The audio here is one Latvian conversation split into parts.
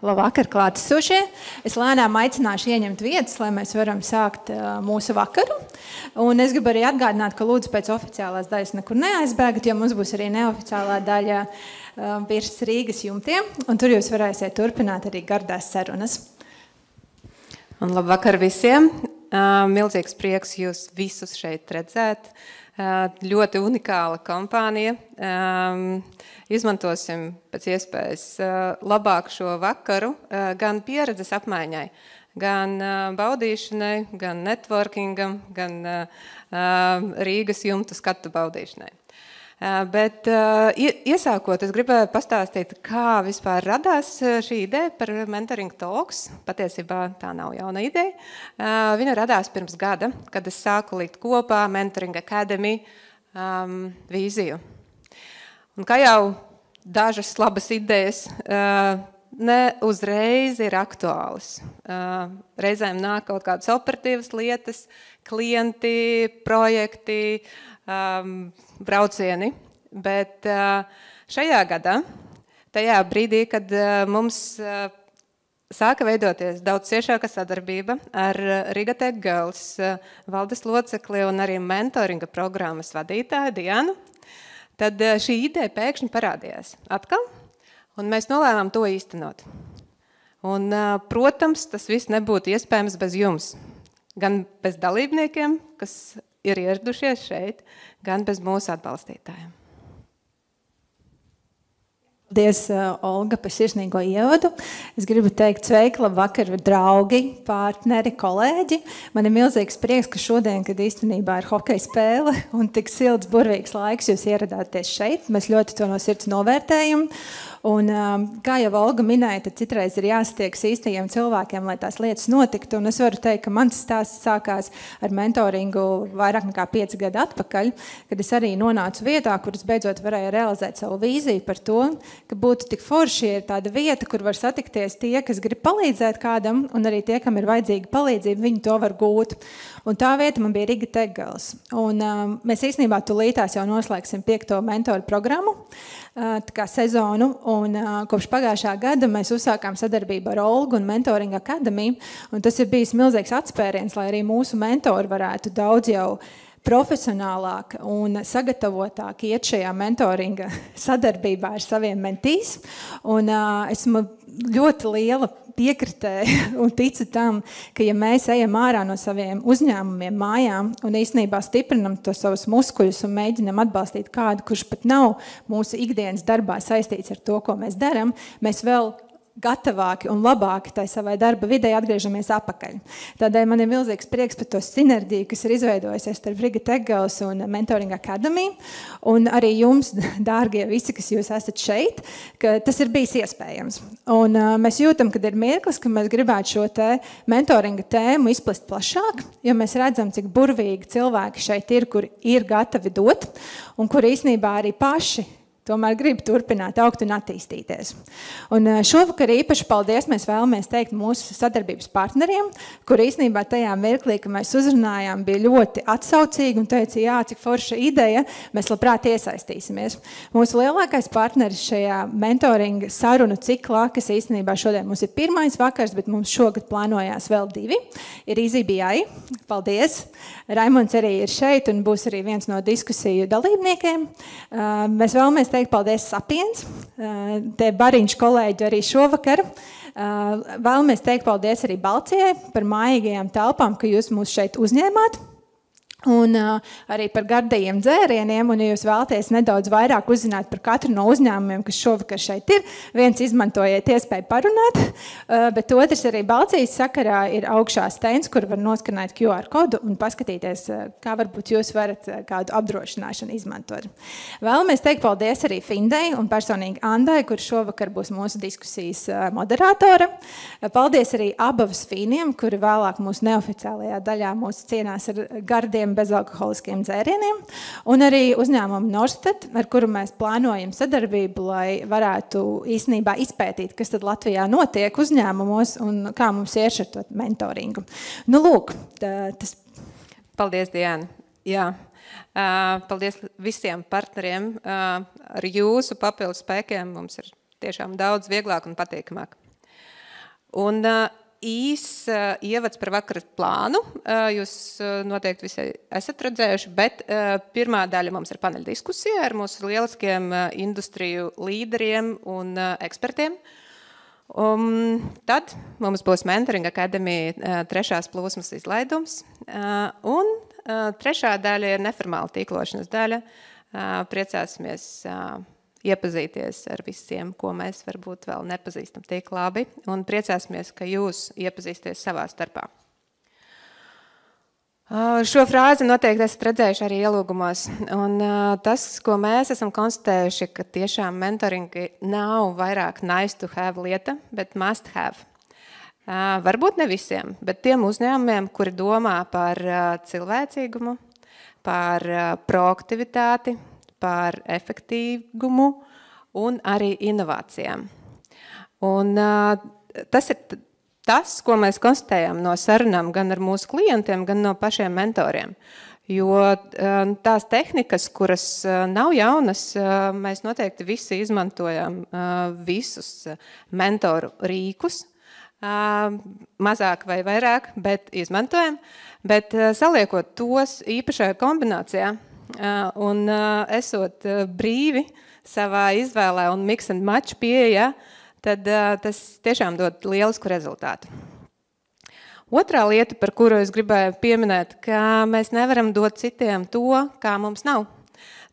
Labvakar, klātesošie. Es lēnām aicināšu ieņemt vietas, lai mēs varam sākt mūsu vakaru. Un es gribu arī atgādināt, ka lūdzu pēc oficiālās daļas nekur neaizbēgat, jo mums būs arī neoficiālā daļa virs Rīgas jumtiem. Un tur jūs varēsiet turpināt arī gardās sarunas. Un labvakar visiem. Milzīgs prieks jūs visus šeit redzēt. Ļoti unikāla kompānija. Izmantosim pēc iespējas labāk šo vakaru gan pieredzes apmaiņai, gan baudīšanai, gan networkingam, gan Rīgas jumtu skatu baudīšanai. Bet iesākot, es gribēju pastāstīt, kā vispār radās šī ideja par Mentoring Talks. Patiesībā tā nav jauna ideja. Viņa radās pirms gada, kad es sāku likt kopā Mentoring Academy vīziju. Un kā jau dažas labas idejas ne uzreiz ir aktuālas. Reizēm nāk kaut kādas operatīvas lietas, klienti, projekti, braucieni, bet šajā gadā, tajā brīdī, kad mums sāka veidoties daudz ciešāka sadarbība ar Riga Tech Girls valdes locekli un arī mentoringa programmas vadītāju Dianu, tad šī ideja pēkšņi parādījās atkal, un mēs nolēmām to īstenot. Un, protams, tas viss nebūtu iespējams bez jums, gan bez dalībniekiem, kas ir ieradušies šeit, gan bez mūsu atbalstītājiem. Paldies, Olga, par sirsnīgo ievadu. Es gribu teikt sveiki, labvakar, draugi, partneri, kolēģi. Man ir milzīgs prieks, ka šodien, kad īstenībā ir hokeja spēle un tik silts, burvīgs laiks, jūs ieradāties šeit. Mēs ļoti to no sirds novērtējam. Un, kā jau Olga minēja, tad citreiz ir jāstiekas īstajiem cilvēkiem, lai tās lietas notiktu. Un es varu teikt, ka mans stāsts sākās ar mentoringu vairāk nekā 5 gadu atpakaļ, kad es arī nonācu vietā, kur es beidzot varēju realizēt savu vīziju par to, ka būtu tik forši ir tāda vieta, kur var satikties tie, kas grib palīdzēt kādam, un arī tie, kam ir vajadzīga palīdzība, viņi to var gūt. Un tā vieta man bija Riga Tech Girls. Un mēs īstenībā tūlītās jau noslēgsim 5. mentoru programmu, tā kā sezonu, un kopš pagājušā gada mēs uzsākām sadarbību ar Olgu un Mentoring Academy, un tas ir bijis milzīgs atspēriens, lai arī mūsu mentori varētu daudz jau profesionālāk un sagatavotāk iet šajā mentoringa sadarbībā ar saviem mentīs. Un esmu ļoti liela piekritēja un ticu tam, ka ja mēs ejam ārā no saviem uzņēmumiem, mājām un īstenībā stiprinam to savus muskuļus un mēģinam atbalstīt kādu, kurš pat nav mūsu ikdienas darbā saistīts ar to, ko mēs daram, mēs vēl gatavāki un labāki tai savai darba videi atgriežamies apakaļ. Tādēļ man ir milzīgs prieks par to sinerģiju, kas ir izveidojusies starp Riga Tech Girls un Mentoring Academy, un arī jums, dārgie visi, kas jūs esat šeit, ka tas ir bijis iespējams. Un mēs jūtam, kad ir mirklis, ka mēs gribētu šo te mentoringa tēmu izplest plašāk, jo mēs redzam, cik burvīgi cilvēki šeit ir, kur ir gatavi dot, un kur īstenībā arī paši tomēr grib turpināt augt un attīstīties. Un šovakar īpaši paldies mēs vēlamies teikt mūsu sadarbības partneriem, kur īstenībā tajā mirklī, ka mēs uzrunājām, bija ļoti atsaucīgi un teica, jā, cik forša ideja, mēs labprāt iesaistīsimies. Mūsu lielākais partneris šajā mentoringa sarunu ciklā, kas īstenībā šodien mums ir 1. vakars, bet mums šogad plānojās vēl 2, ir EasyBI. Paldies! Raimonds arī ir šeit un būs arī viens no diskusiju dalībniekiem. Mēs vēlamies teikt paldies Sapiens, te Bariņš kolēģi arī šovakar. Vēlamies teikt paldies arī Balcijai par mājīgajām telpām, ka jūs mūs šeit uzņēmāt. Un arī par gardajiem dzērieniem, un ja jūs vēlaties nedaudz vairāk uzzināt par katru no uzņēmumiem, kas šovakar šeit ir, viens izmantojiet iespēju parunāt, bet otrs arī Balcijas sakarā ir augšā stends, kur var noskanēt QR kodu un paskatīties, kā varbūt jūs varat kādu apdrošināšanu izmantot. Vēlamies teikt paldies arī Findei un personīgi Andai, kur šovakar būs mūsu diskusijas moderātora. Paldies arī Abavas Fīniem, kuri vēlāk mūsu neoficiālajā daļā mūsu cienās ar gardiem bezalkoholiskiem dzērieniem, un arī uzņēmumu Norsted, ar kuru mēs plānojam sadarbību, lai varētu īstenībā izpētīt, kas tad Latvijā notiek uzņēmumos un kā mums iet ar to mentoringu. Nu, lūk, tas... Paldies, Diana. Jā. Paldies visiem partneriem. Ar jūsu papildu spēkiem mums ir tiešām daudz vieglāk un patīkamāk. Un ievads par vakara plānu. Jūs noteikti visi esat redzējuši, bet pirmā daļa mums ir paneļa diskusija ar mūsu lieliskiem industriju līderiem un ekspertiem. Tad mums būs Mentoring Academy 3. plūsmas izlaidums. Un 3. daļa ir neformāla tīklošanas daļa. Priecāsimies iepazīties ar visiem, ko mēs varbūt vēl nepazīstam tik labi, un priecāsimies, ka jūs iepazīsties savā starpā. Šo frāzi noteikti esat redzējuši arī ielūgumos, un tas, ko mēs esam konstatējuši, ka tiešām mentoringi nav vairāk nice to have lieta, bet must have. Varbūt ne visiem, bet tiem uzņēmumiem, kuri domā par cilvēcīgumu, par proaktivitāti, par efektīgumu un arī inovācijām. Un tas ir tas, ko mēs konstatējam no sarunām gan ar mūsu klientiem, gan no pašiem mentoriem. Jo tās tehnikas, kuras nav jaunas, mēs noteikti visi izmantojam visus mentoru rīkus, mazāk vai vairāk, bet izmantojam. Bet saliekot tos īpašajā kombinācijā, un esot brīvi savā izvēlē un mix and match pieeja, tad tas tiešām dod lielisku rezultātu. Otrā lieta, par kuru es gribēju pieminēt, ka mēs nevaram dot citiem to, kā mums nav.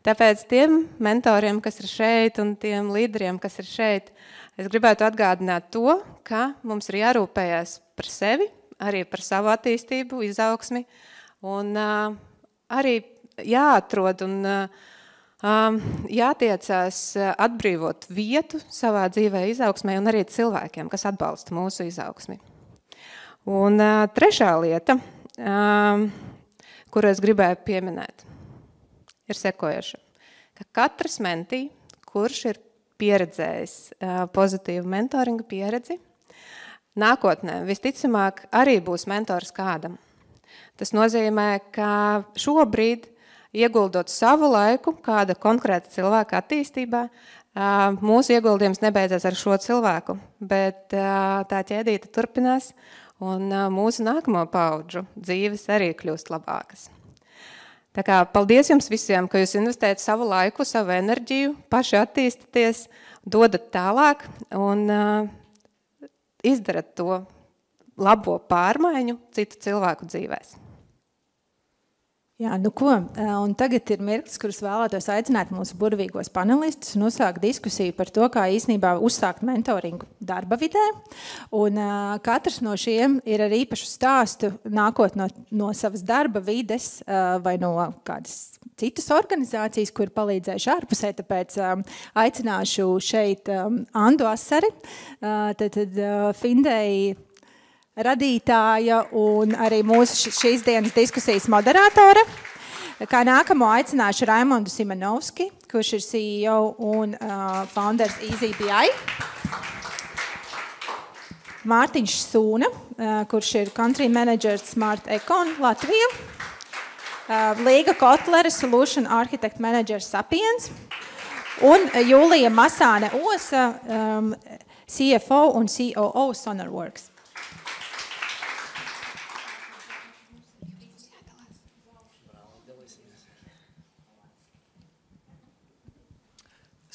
Tāpēc tiem mentoriem, kas ir šeit, un tiem līderiem, kas ir šeit, es gribētu atgādināt to, ka mums ir jārūpējas par sevi, arī par savu attīstību, izaugsmi, un arī jāatrod un jātiecās atbrīvot vietu savā dzīvē izaugsmē un arī cilvēkiem, kas atbalsta mūsu izaugsmi. Un trešā lieta, kuru es gribēju pieminēt, ir sekojoša, ka katrs mentī, kurš ir pieredzējis pozitīvu mentoringa pieredzi, nākotnē visticamāk arī būs mentors kādam. Tas nozīmē, ka šobrīd ieguldot savu laiku kāda konkrēta cilvēka attīstībā, mūsu ieguldījums nebeidzās ar šo cilvēku, bet tā ķēdīte turpinās un mūsu nākamo paudžu dzīves arī kļūst labākas. Tā kā paldies jums visiem, ka jūs investējat savu laiku, savu enerģiju, paši attīstaties, dodat tālāk un izdarat to labo pārmaiņu citu cilvēku dzīvēs. Jā, nu ko, un tagad ir mirklis, kurus vēlētos aicināt mūsu burvīgos panelistus un uzsākt diskusiju par to, kā īstenībā uzsākt mentoringu darba vidē. Un katrs no šiem ir ar īpašu stāstu nākot no savas darba vides vai no kādas citas organizācijas, kur palīdzējuši ārpusē, tāpēc aicināšu šeit Andu Asari, tad Findei radītāja un arī mūsu šīs dienas diskusijas moderātore. Kā nākamo aicināšu Raimondu Simanovski, kurš ir CEO un founders EasyBI. Mārtiņš Sūna, kurš ir country manager Smart Econ Latvija. Līga Kotlere, solution architect manager Sapiens. Un Jūlija Masāne Osa, CFO un COO SonarWorks.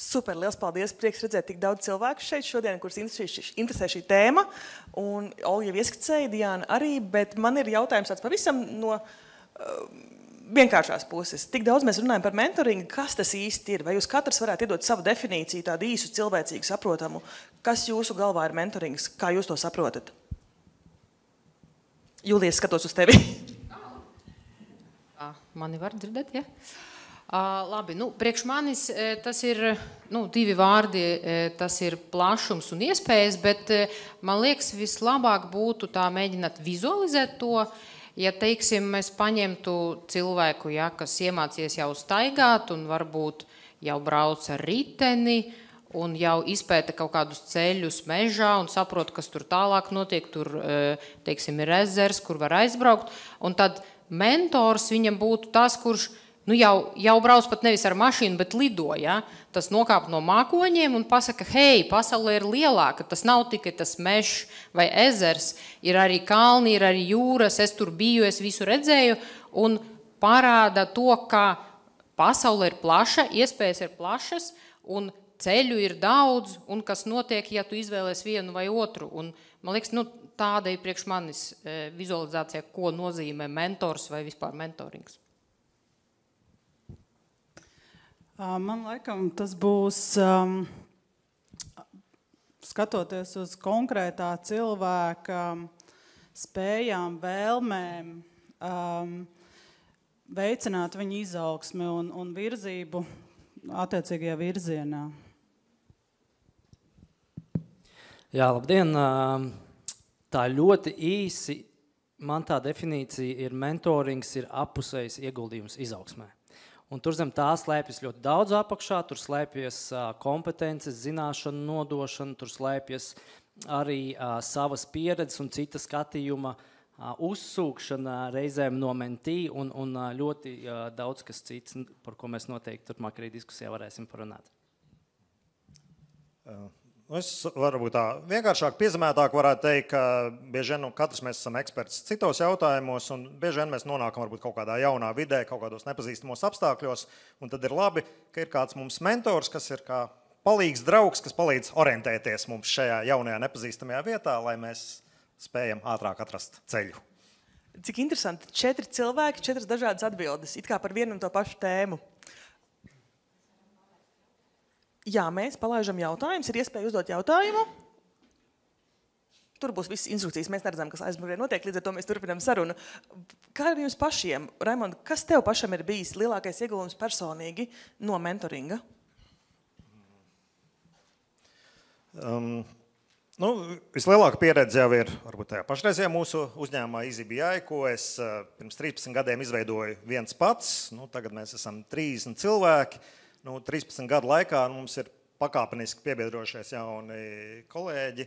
Super, liels paldies, prieks redzēt tik daudz cilvēku šeit šodien, kurus interesē šī tēma. Un Olga jau ieskicēja, Diana arī, bet man ir jautājums tāds pavisam no vienkāršās puses. Tik daudz mēs runājam par mentoringu, kas tas īsti ir? Vai jūs katrs varētu iedot savu definīciju, tādu īsu, cilvēcīgu, saprotamu? Kas jūsu galvā ir mentorings? Kā jūs to saprotat? Jūlija, skatos uz tevi. Mani var dzirdēt, ja? Labi, priekš manis tas ir divi vārdi, tas ir plašums un iespējas, bet man liekas vislabāk būtu tā mēģināt vizualizēt to, ja, teiksim, mēs paņemtu cilvēku, ja, kas iemācies jau staigāt un varbūt jau brauc ar riteni un jau izpēta kaut kādus ceļus mežā un saprot, kas tur tālāk notiek, tur, teiksim, ir ezers, kur var aizbraukt, un tad mentors viņam būtu tas, kurš nu jau brauc pat nevis ar mašīnu, bet lido, ja? Tas nokāp no mākoņiem un pasaka, hei, pasaulē ir lielāka, tas nav tikai tas mežs vai ezers, ir arī kalni, ir arī jūras, es tur biju, es visu redzēju, un parāda to, ka pasaule ir plaša, iespējas ir plašas, un ceļu ir daudz, un kas notiek, ja tu izvēlies vienu vai otru. Un, man liekas, tāda ir priekš manis vizualizācija, ko nozīmē mentors vai vispār mentorings. Man laikam tas būs, skatoties uz konkrētā cilvēka spējām, vēlmēm, veicināt viņa izaugsmi un virzību attiecīgajā virzienā. Jā, labdien! Tā ļoti īsi, man tā definīcija ir mentorings, ir appusējs ieguldījums izaugsmē. Un tur zem tā slēpjas ļoti daudz apakšā, tur slēpjas kompetences, zināšanu nodošana, tur slēpjas arī savas pieredzes un cita skatījuma uzsūkšana reizēm no mentī un ļoti daudz kas cits, par ko mēs noteikti turpmāk arī diskusijā varēsim parunāt. Es varbūt tā vienkāršāk piezemētāk varētu teikt, ka bieži vien katrs mēs esam eksperts citos jautājumos, un bieži vien mēs nonākam varbūt kaut kādā jaunā vidē, kaut kādos nepazīstamos apstākļos, un tad ir labi, ka ir kāds mums mentors, kas ir kā palīgs draugs, kas palīdz orientēties mums šajā jaunajā nepazīstamajā vietā, lai mēs spējam ātrāk atrast ceļu. Cik interesanti, 4 cilvēki, 4 dažādas atbildes, it kā par vienu un to pašu tēmu. Jā, mēs palaižam jautājumus, ir iespēja uzdot jautājumu. Tur būs visas instrukcijas, mēs neredzam, kas aizmugurē notiek, līdz ar to mēs turpinām sarunu. Kā ar jums pašiem? Raimond, kas tev pašam ir bijis lielākais ieguldījums personīgi no mentoringa? Vislielākā pieredze jau ir varbūt tajā pašreizajā mūsu uzņēmumā EasyBI, ko es pirms 13 gadiem izveidoju viens pats. Tagad mēs esam 30 cilvēki. 13 gadu laikā mums ir pakāpeniski piebiedrojušies jauni kolēģi.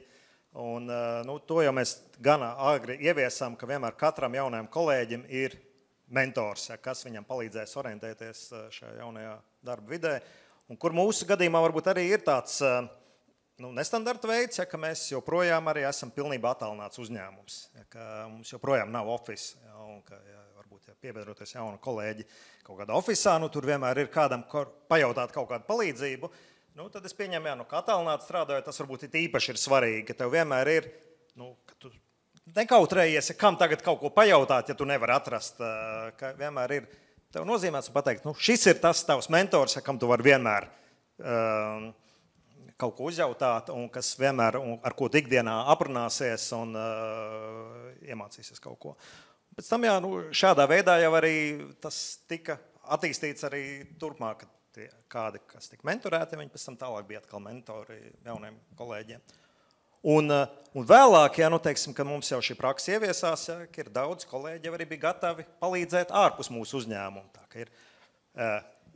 Un, to jau mēs gana agri ieviesam, ka vienmēr katram jaunajam kolēģim ir mentors, kas viņam palīdzēs orientēties šajā jaunajā darba vidē. Un kur mūsu gadījumā varbūt arī ir tāds nestandarta veids, ka mēs joprojām arī esam pilnībā attālināts uzņēmums, ka mums joprojām nav office, un ka varbūt piebiedroties jaunu kolēģi kaut kādā ofisā, tur vienmēr ir kādam pajautāt kaut kādu palīdzību, tad es pieņemu, ka attālināti strādājot, tas varbūt īpaši ir svarīgi, ka tev vienmēr ir, ka tu nekautrējies, kam tagad kaut ko pajautāt, ja tu nevari atrast, ka vienmēr ir, tev nozīmēts pateikt, šis ir tas tavs mentors, kam tu vari vienmēr kaut ko uzjautāt, un kas vienmēr, ar ko ikdienā aprunāsies un iemācīsies kaut ko. Pēc tam, šādā veidā jau arī tas tika attīstīts arī turpmāk, tie kādi, kas tika mentorēti, viņi pēc tam tālāk bija atkal mentori jauniem kolēģiem. Un vēlāk, teiksim, ka mums jau šī praksa ieviesās, ka ir daudz kolēģi jau arī bija gatavi palīdzēt ārpus mūsu uzņēmumu. Tā ka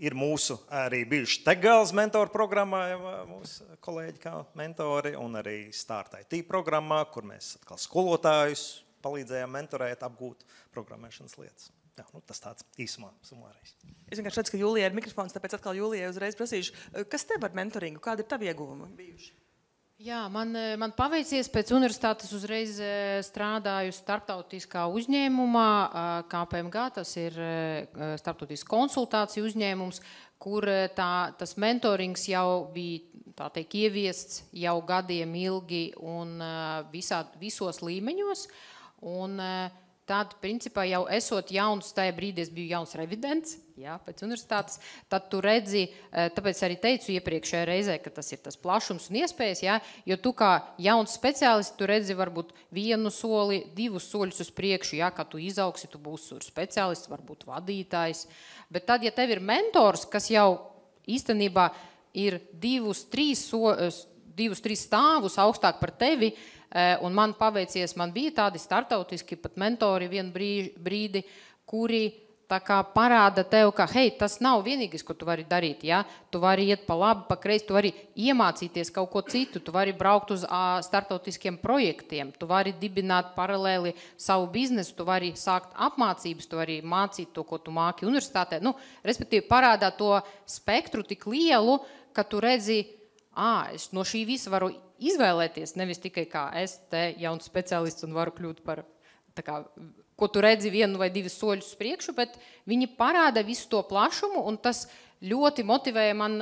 ir mūsu arī bijuši Tegals mentoru programmā, mūsu kolēģi kā mentori, un arī Start IT programmā, kur mēs atkal skolotājus palīdzējām mentorēt, apgūt programmēšanas lietas. Jā, tas tāds īsumā sumārējis. Es vienkārši redzu, ka Jūlijai ir mikrofons, tāpēc atkal Jūlijai uzreiz prasīšu. Kas tev ar mentoringu? Kādi ir tavi ieguvumi bijuši? Jā, man paveicies pēc universitātes uzreiz strādāju starptautiskā uzņēmumā, KPMG, tas ir starptautisks konsultāciju uzņēmums, kur tas mentorings jau bija tā teikt ieviests jau gadiem ilgi un visos līmeņos. Un tad, principā, jau esot jauns, tajā brīdī es biju jauns revidents, pēc universitātes, tad tu redzi, tāpēc arī teicu iepriekšējā reizē, ka tas ir tas plašums un iespējas, jo tu kā jauns speciālists, tu redzi varbūt 1 soli, 2 soļus uz priekšu, ka tu izaugsi, tu būsi speciālists, varbūt vadītājs. Bet tad, ja tev ir mentors, kas jau īstenībā ir 2-3 stāvus augstāk par tevi, un man paveicies, man bija tādi startautiski pat mentori vienu brīdi, kuri tā kā parāda tev, ka, hei, tas nav vienīgais, ko tu vari darīt, ja? Tu vari iet pa labi, pa kreisi, tu vari iemācīties kaut ko citu, tu vari braukt uz startautiskiem projektiem, tu vari dibināt paralēli savu biznesu, tu vari sākt apmācības, tu vari mācīt to, ko tu māki universitātē. Nu, respektīvi, parādā to spektru tik lielu, ka tu redzi, es no šī visa varu izvēlēties, nevis tikai kā es te jauns speciālists un varu kļūt par, tā kā, ko tu redzi vienu vai divus soļus priekšu, bet viņi parāda visu to plašumu, un tas ļoti motivēja man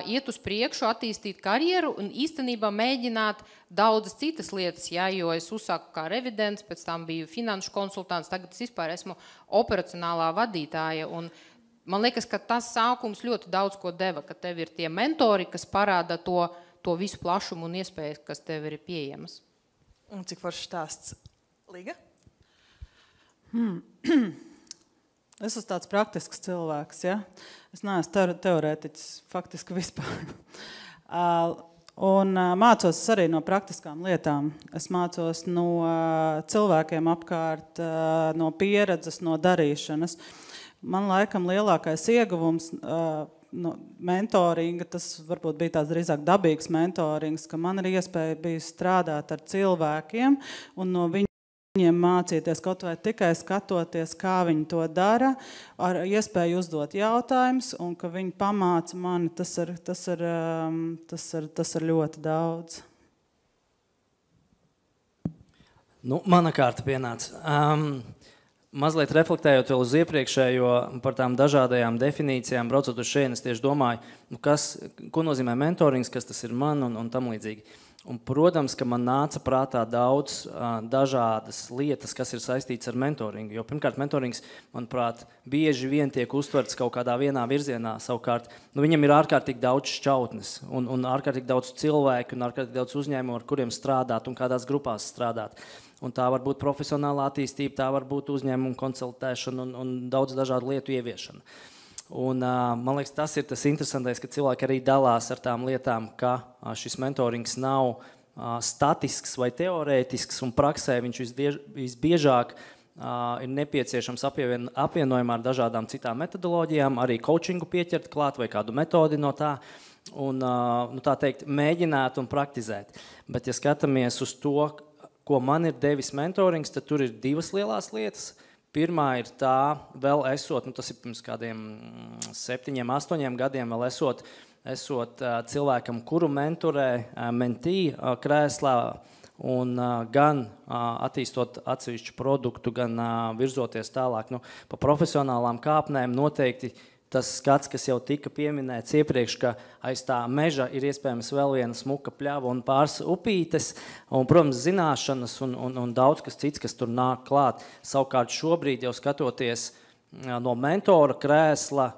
iet uz priekšu, attīstīt karjeru un īstenībā mēģināt daudzas citas lietas, ja, jo es uzsāku kā revidents, pēc tam biju finanšu konsultants, tagad es vispār esmu operacionālā vadītāja, un man liekas, ka tas sākums ļoti daudz ko deva, ka tev ir tie mentori, kas parāda to visu plašumu un iespējas, kas tev ir pieejamas. Un cik foršs stāsts? Līga? Es esmu tāds praktisks cilvēks, ja? Es neesmu teorētiķis faktiski vispār. Un mācos arī no praktiskām lietām. Es mācos no cilvēkiem apkārt, no pieredzes, no darīšanas. Man laikam lielākais ieguvums no mentoringa, tas varbūt bija tāds drīzāk dabīgs mentorings, ka man ir iespēja bija strādāt ar cilvēkiem un no viņiem mācīties kaut vai tikai skatoties, kā viņi to dara, ar iespēju uzdot jautājumus, un ka viņi pamāca mani, tas ir ļoti daudz. Nu, mana kārta pienāca. Mazliet reflektējot vēl uz iepriekšējo par tām dažādajām definīcijām, braucot uz šeit, es tieši domāju, ko nozīmē mentorings, kas tas ir man un tam līdzīgi. Un, protams, ka man nāca prātā daudz dažādas lietas, kas ir saistītas ar mentoringu. Jo, pirmkārt, mentorings, manuprāt, bieži vien tiek uztverts kaut kādā vienā virzienā. Savukārt, viņam ir ārkārtīgi daudz šķautnes un ārkārtīgi daudz cilvēku un ārkārtīgi daudz uzņēmumu, ar kuriem strādāt un kādās grupās strādāt. Un tā var būt profesionāla attīstība, tā var būt uzņēmuma konsultēšana un daudz dažādu lietu ieviešana. Un, man liekas, tas ir tas interesantais, ka cilvēki arī dalās ar tām lietām, ka šis mentorings nav statisks vai teorētisks, un praksē viņš visbiežāk ir nepieciešams apvienojumā ar dažādām citām metodoloģijām, arī coachingu pieķert klāt vai kādu metodi no tā, un tā teikt, mēģināt un praktizēt. Bet, ja skatāmies uz to, ko man ir devis mentorings, tad tur ir divas lielās lietas. Pirmā ir tā, vēl esot, tas ir pirms kādiem 7, 8 gadiem, vēl esot cilvēkam, kuru mentorē mentī krēslā un gan attīstot atsevišķu produktu, gan virzoties tālāk. Pa profesionālām kāpnēm noteikti tas skats, kas jau tika pieminēts iepriekš, ka aiz tā meža ir iespējams vēl viena smuka pļava un pāris upītes, un, protams, zināšanas un daudz kas cits, kas tur nāk klāt. Savukārt šobrīd jau skatoties no mentora krēsla,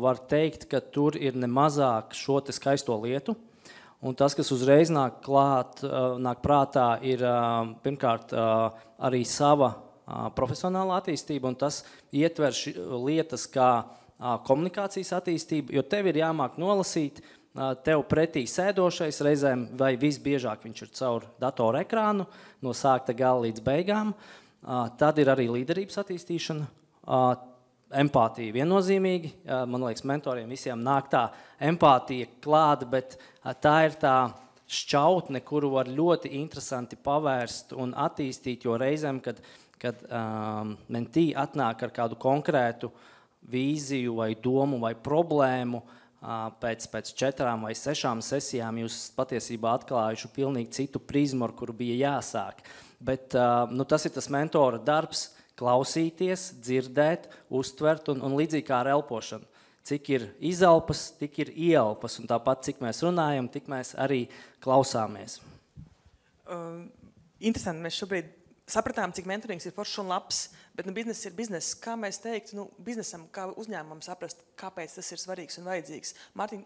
var teikt, ka tur ir nemazāk šo te skaisto lietu. Un tas, kas uzreiz nāk prātā, ir pirmkārt arī sava profesionāla attīstība, un tas ietver lietas kā komunikācijas attīstību, jo tev ir jāmāk nolasīt tev pretī sēdošais reizēm, vai visbiežāk viņš ir caur datoru ekrānu, no sākta gala līdz beigām. Tad ir arī līderības attīstīšana, empātija viennozīmīgi. Man liekas, mentoriem visiem nāk tā empātija klāta, bet tā ir tā šķautne, kuru var ļoti interesanti pavērst un attīstīt, jo reizēm, kad mentī atnāk ar kādu konkrētu vīziju vai domu vai problēmu, pēc 4 vai 6 sesijām jūs patiesībā atklājuši pilnīgi citu prizmu, ar kuru bija jāsāk. Bet tas ir tas mentora darbs, klausīties, dzirdēt, uztvert un līdzīgi kā ar elpošanu. Cik ir izelpas, tik ir ieelpas, un tāpat, cik mēs runājam, tik mēs arī klausāmies. Interesanti, mēs šobrīd sapratām, cik mentorings ir foršs un labs, bet bizness ir bizness. Kā mēs teiktu, biznesam, kā uzņēmumam saprast, kāpēc tas ir svarīgs un vajadzīgs? Mārtiņ,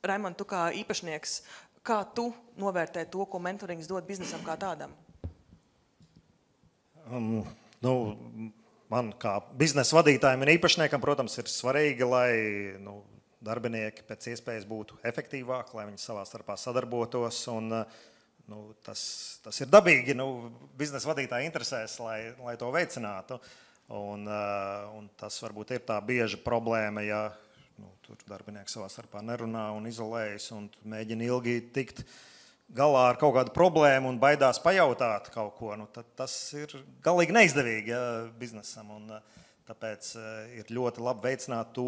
Raimond, tu kā īpašnieks, kā tu novērtē to, ko mentorings dod biznesam kā tādam? Man kā biznesa vadītājiem un īpašniekam, protams, ir svarīgi, lai darbinieki pēc iespējas būtu efektīvāki, lai viņi savā starpā sadarbotos. Un, tas ir dabīgi. Biznesa vadītāja interesēs, lai to veicinātu. Un tas varbūt ir tā bieža problēma, ja tur darbinieki savā starpā nerunā un izolējas un mēģina ilgi tikt galā ar kaut kādu problēmu un baidās pajautāt kaut ko. Tad tas ir galīgi neizdevīgi biznesam. Un tāpēc ir ļoti labi veicināt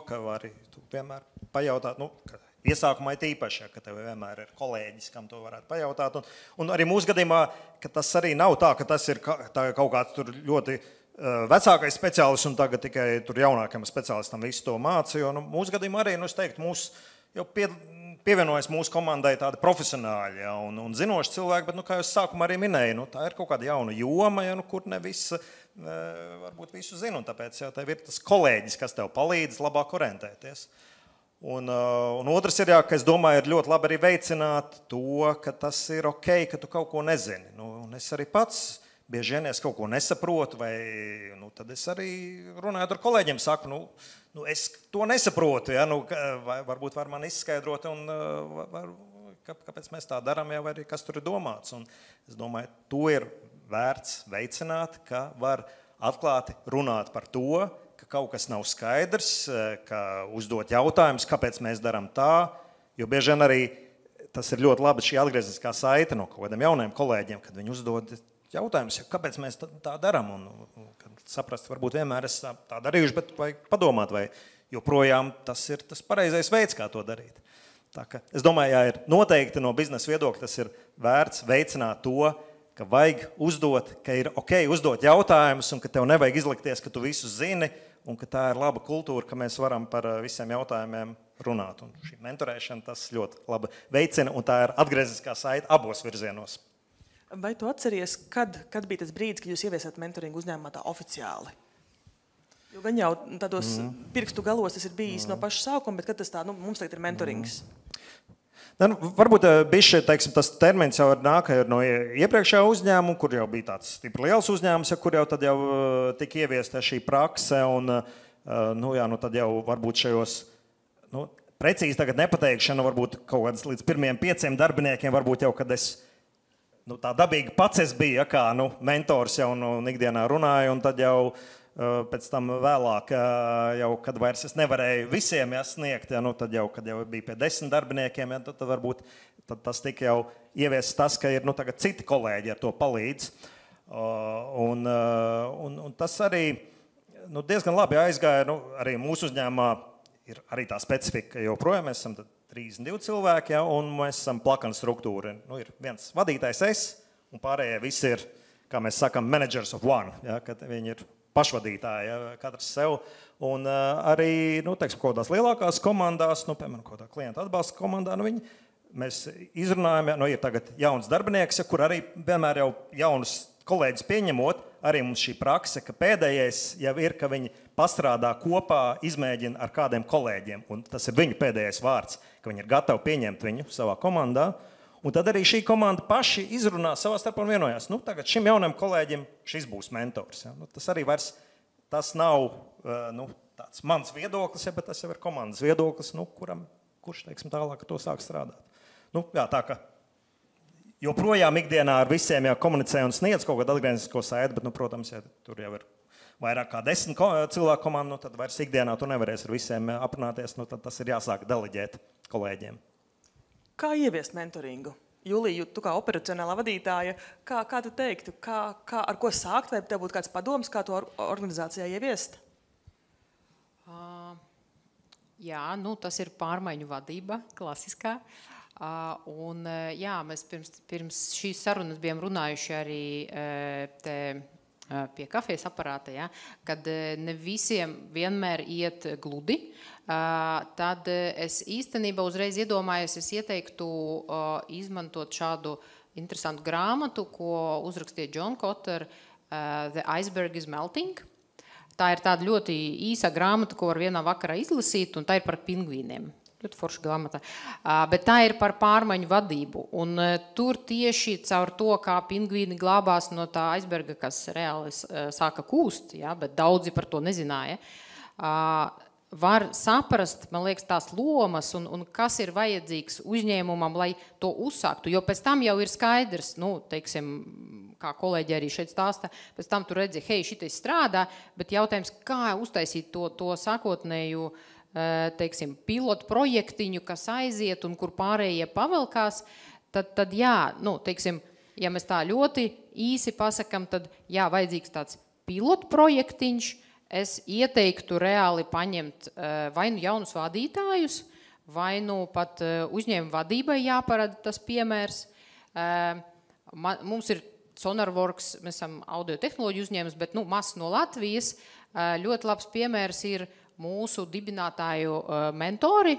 ka vari vienmēr pajautāt. Iesākumā ir īpaši, ka tev vienmēr ir kolēģis, kam to varētu pajautāt. Un arī mūsu gadījumā, ka tas arī nav tā, ka tas ir kaut kāds tur ļoti vecākais speciālists un tagad tikai tur jaunākajam speciālistam visu to māca. Jo mūsu gadījumā arī, es teiktu, jau pievienojas mūsu komandai tādi profesionāļi un zinoši cilvēki, bet, kā jau es sākumā arī minēju, tā ir kaut kāda jauna joma, kur ne visi varbūt visu zina, un tāpēc jau tev ir tas kolēģis, kas tev palīdz labāk orientēties. Un otrs ir, ka es domāju, ir ļoti labi arī veicināt to, ka tas ir ok, ka tu kaut ko nezini. Un es arī pats bieži vien, ja es kaut ko nesaprotu, tad es arī runāju ar kolēģiem, saku, es to nesaprotu, varbūt var man izskaidrot, un kāpēc mēs tā darām, vai arī kas tur ir domāts. Un es domāju, to ir vērts veicināt, ka var atklāti runāt par to, ka kaut kas nav skaidrs, ka uzdot jautājumus, kāpēc mēs darām tā, jo bieži vien arī tas ir ļoti labi šī atgriezniskā saite no kaut kādiem jauniem kolēģiem, kad viņi uzdod jautājumus, kāpēc mēs tā darām, un saprast, varbūt vienmēr es tā darījuši, bet vajag padomāt, vai joprojām tas ir tas pareizais veids, kā to darīt. Tā ka es domāju, ir noteikti no biznesa viedokļa tas ir vērts veicināt to, ka vajag uzdot, ka ir ok uzdot jautājumus un ka tev nevajag izlikties, ka tu visu zini un ka tā ir laba kultūra, ka mēs varam par visiem jautājumiem runāt. Un šī mentorēšana tas ļoti labi veicina un tā ir atgriezniskā saite abos virzienos. Vai tu atceries, kad bija tas brīdis, kad jūs ieviesat mentoringu uzņēmumā tā oficiāli? Jo gan jau tādos pirkstu galos tas ir bijis no paša sākuma, bet kad tas tā, mums tagad ir mentorings? Varbūt tas termins jau nāk no iepriekšējā uzņēmuma, kur jau bija tāds stipri liels uzņēmums, kur jau tad jau tika ieviesta šī prakse, un tad jau varbūt šajos, precīzi tagad nepateikšana, varbūt kaut kādas līdz pirmiem 5 darbiniekiem, varbūt jau, kad es tā dabīgi pats es biju, kā mentors jau ikdienā runāju, un tad jau pēc tam vēlāk, jau, kad vairs es nevarēju visiem sniegt, tad jau, kad jau bija pie 10 darbiniekiem, tad varbūt tas tika jau ieviests tas, ka ir tagad citi kolēģi ar to palīdz. Un tas arī diezgan labi aizgāja. Arī mūsu uzņēmumā ir arī tā specifika, jo projām mēs esam 32 cilvēki, un mēs esam plakana struktūra. Ir viens vadītājs es, un pārējie visi ir, kā mēs sakam, managers of one, kad viņi ir pašvadītāji, katrs sev. Un arī, teiksim, kaut kādās lielākās komandās, piemēram, kaut kādā klienta atbalsta komandā, mēs izrunājam, ir tagad jauns darbinieks, kur arī vienmēr jau jaunus kolēģis pieņemot, arī mums šī prakse, ka pēdējais jau ir, ka viņi pastrādā kopā, izmēģina ar kādiem kolēģiem, un tas ir viņu pēdējais vārds, ka viņi ir gatavi pieņemt viņu savā komandā. Un tad arī šī komanda paši izrunā savā starpā un vienojās. Tagad šim jaunam kolēģim šis būs mentors. Tas arī vairs, tas nav tāds mans viedoklis, bet tas jau ir komandas viedoklis, kurš, teiksim, tālāk to sāk strādāt. Tā ka joprojām ikdienā ar visiem komunicē un sniedz kaut kādu atgrieznisko saiti, bet, protams, ja tur jau ir vairāk kā 10 cilvēku komandu, tad vairs ikdienā tu nevarēsi ar visiem aprunāties, tad tas ir jāsāk deleģēt kolēģiem. Kā ieviest mentoringu? Julija, tu kā operacionālā vadītāja, kā tu teiktu, ar ko sākt, vai tev būtu kāds padoms, kā to organizācijā ieviest? Jā, tas ir pārmaiņu vadība, klasiskā. Mēs pirms šīs sarunas bijām runājuši arī pie kafijas aparāta, kad ne visiem vienmēr iet gludi. Tad es īstenībā uzreiz iedomājos, es ieteiktu izmantot šādu interesantu grāmatu, ko uzrakstīja John Kotter, The Iceberg is Melting. Tā ir tāda ļoti īsa grāmata, ko var vienā vakarā izlasīt, un tā ir par pingvīniem. Ļoti forša grāmata. Bet tā ir par pārmaiņu vadību. Un tur tieši caur to, kā pingvīni glābās no tā aizberga, kas reāli sāka kūst, bet daudzi par to nezināja, var saprast, man liekas, tās lomas un kas ir vajadzīgs uzņēmumam, lai to uzsāktu. Jo pēc tam jau ir skaidrs, teiksim, kā kolēģi arī šeit stāsta, pēc tam tu redzi, hei, šitais strādā, bet jautājums, kā uztaisīt to sākotnēju, teiksim, pilotu projektiņu, kas aiziet un kur pārējie pavelkās, tad jā, nu, teiksim, ja mēs tā ļoti īsi pasakam, tad jā, vajadzīgs tāds pilotu projektiņš, es ieteiktu reāli paņemt vai nu jaunus vadītājus, vai nu pat uzņēmumu vadībai jāparada tas piemērs. Mums ir SonarWorks, mēs esam audio tehnoloģiju uzņēmums, bet maz no Latvijas. Ļoti labs piemērs ir mūsu dibinātāju mentori.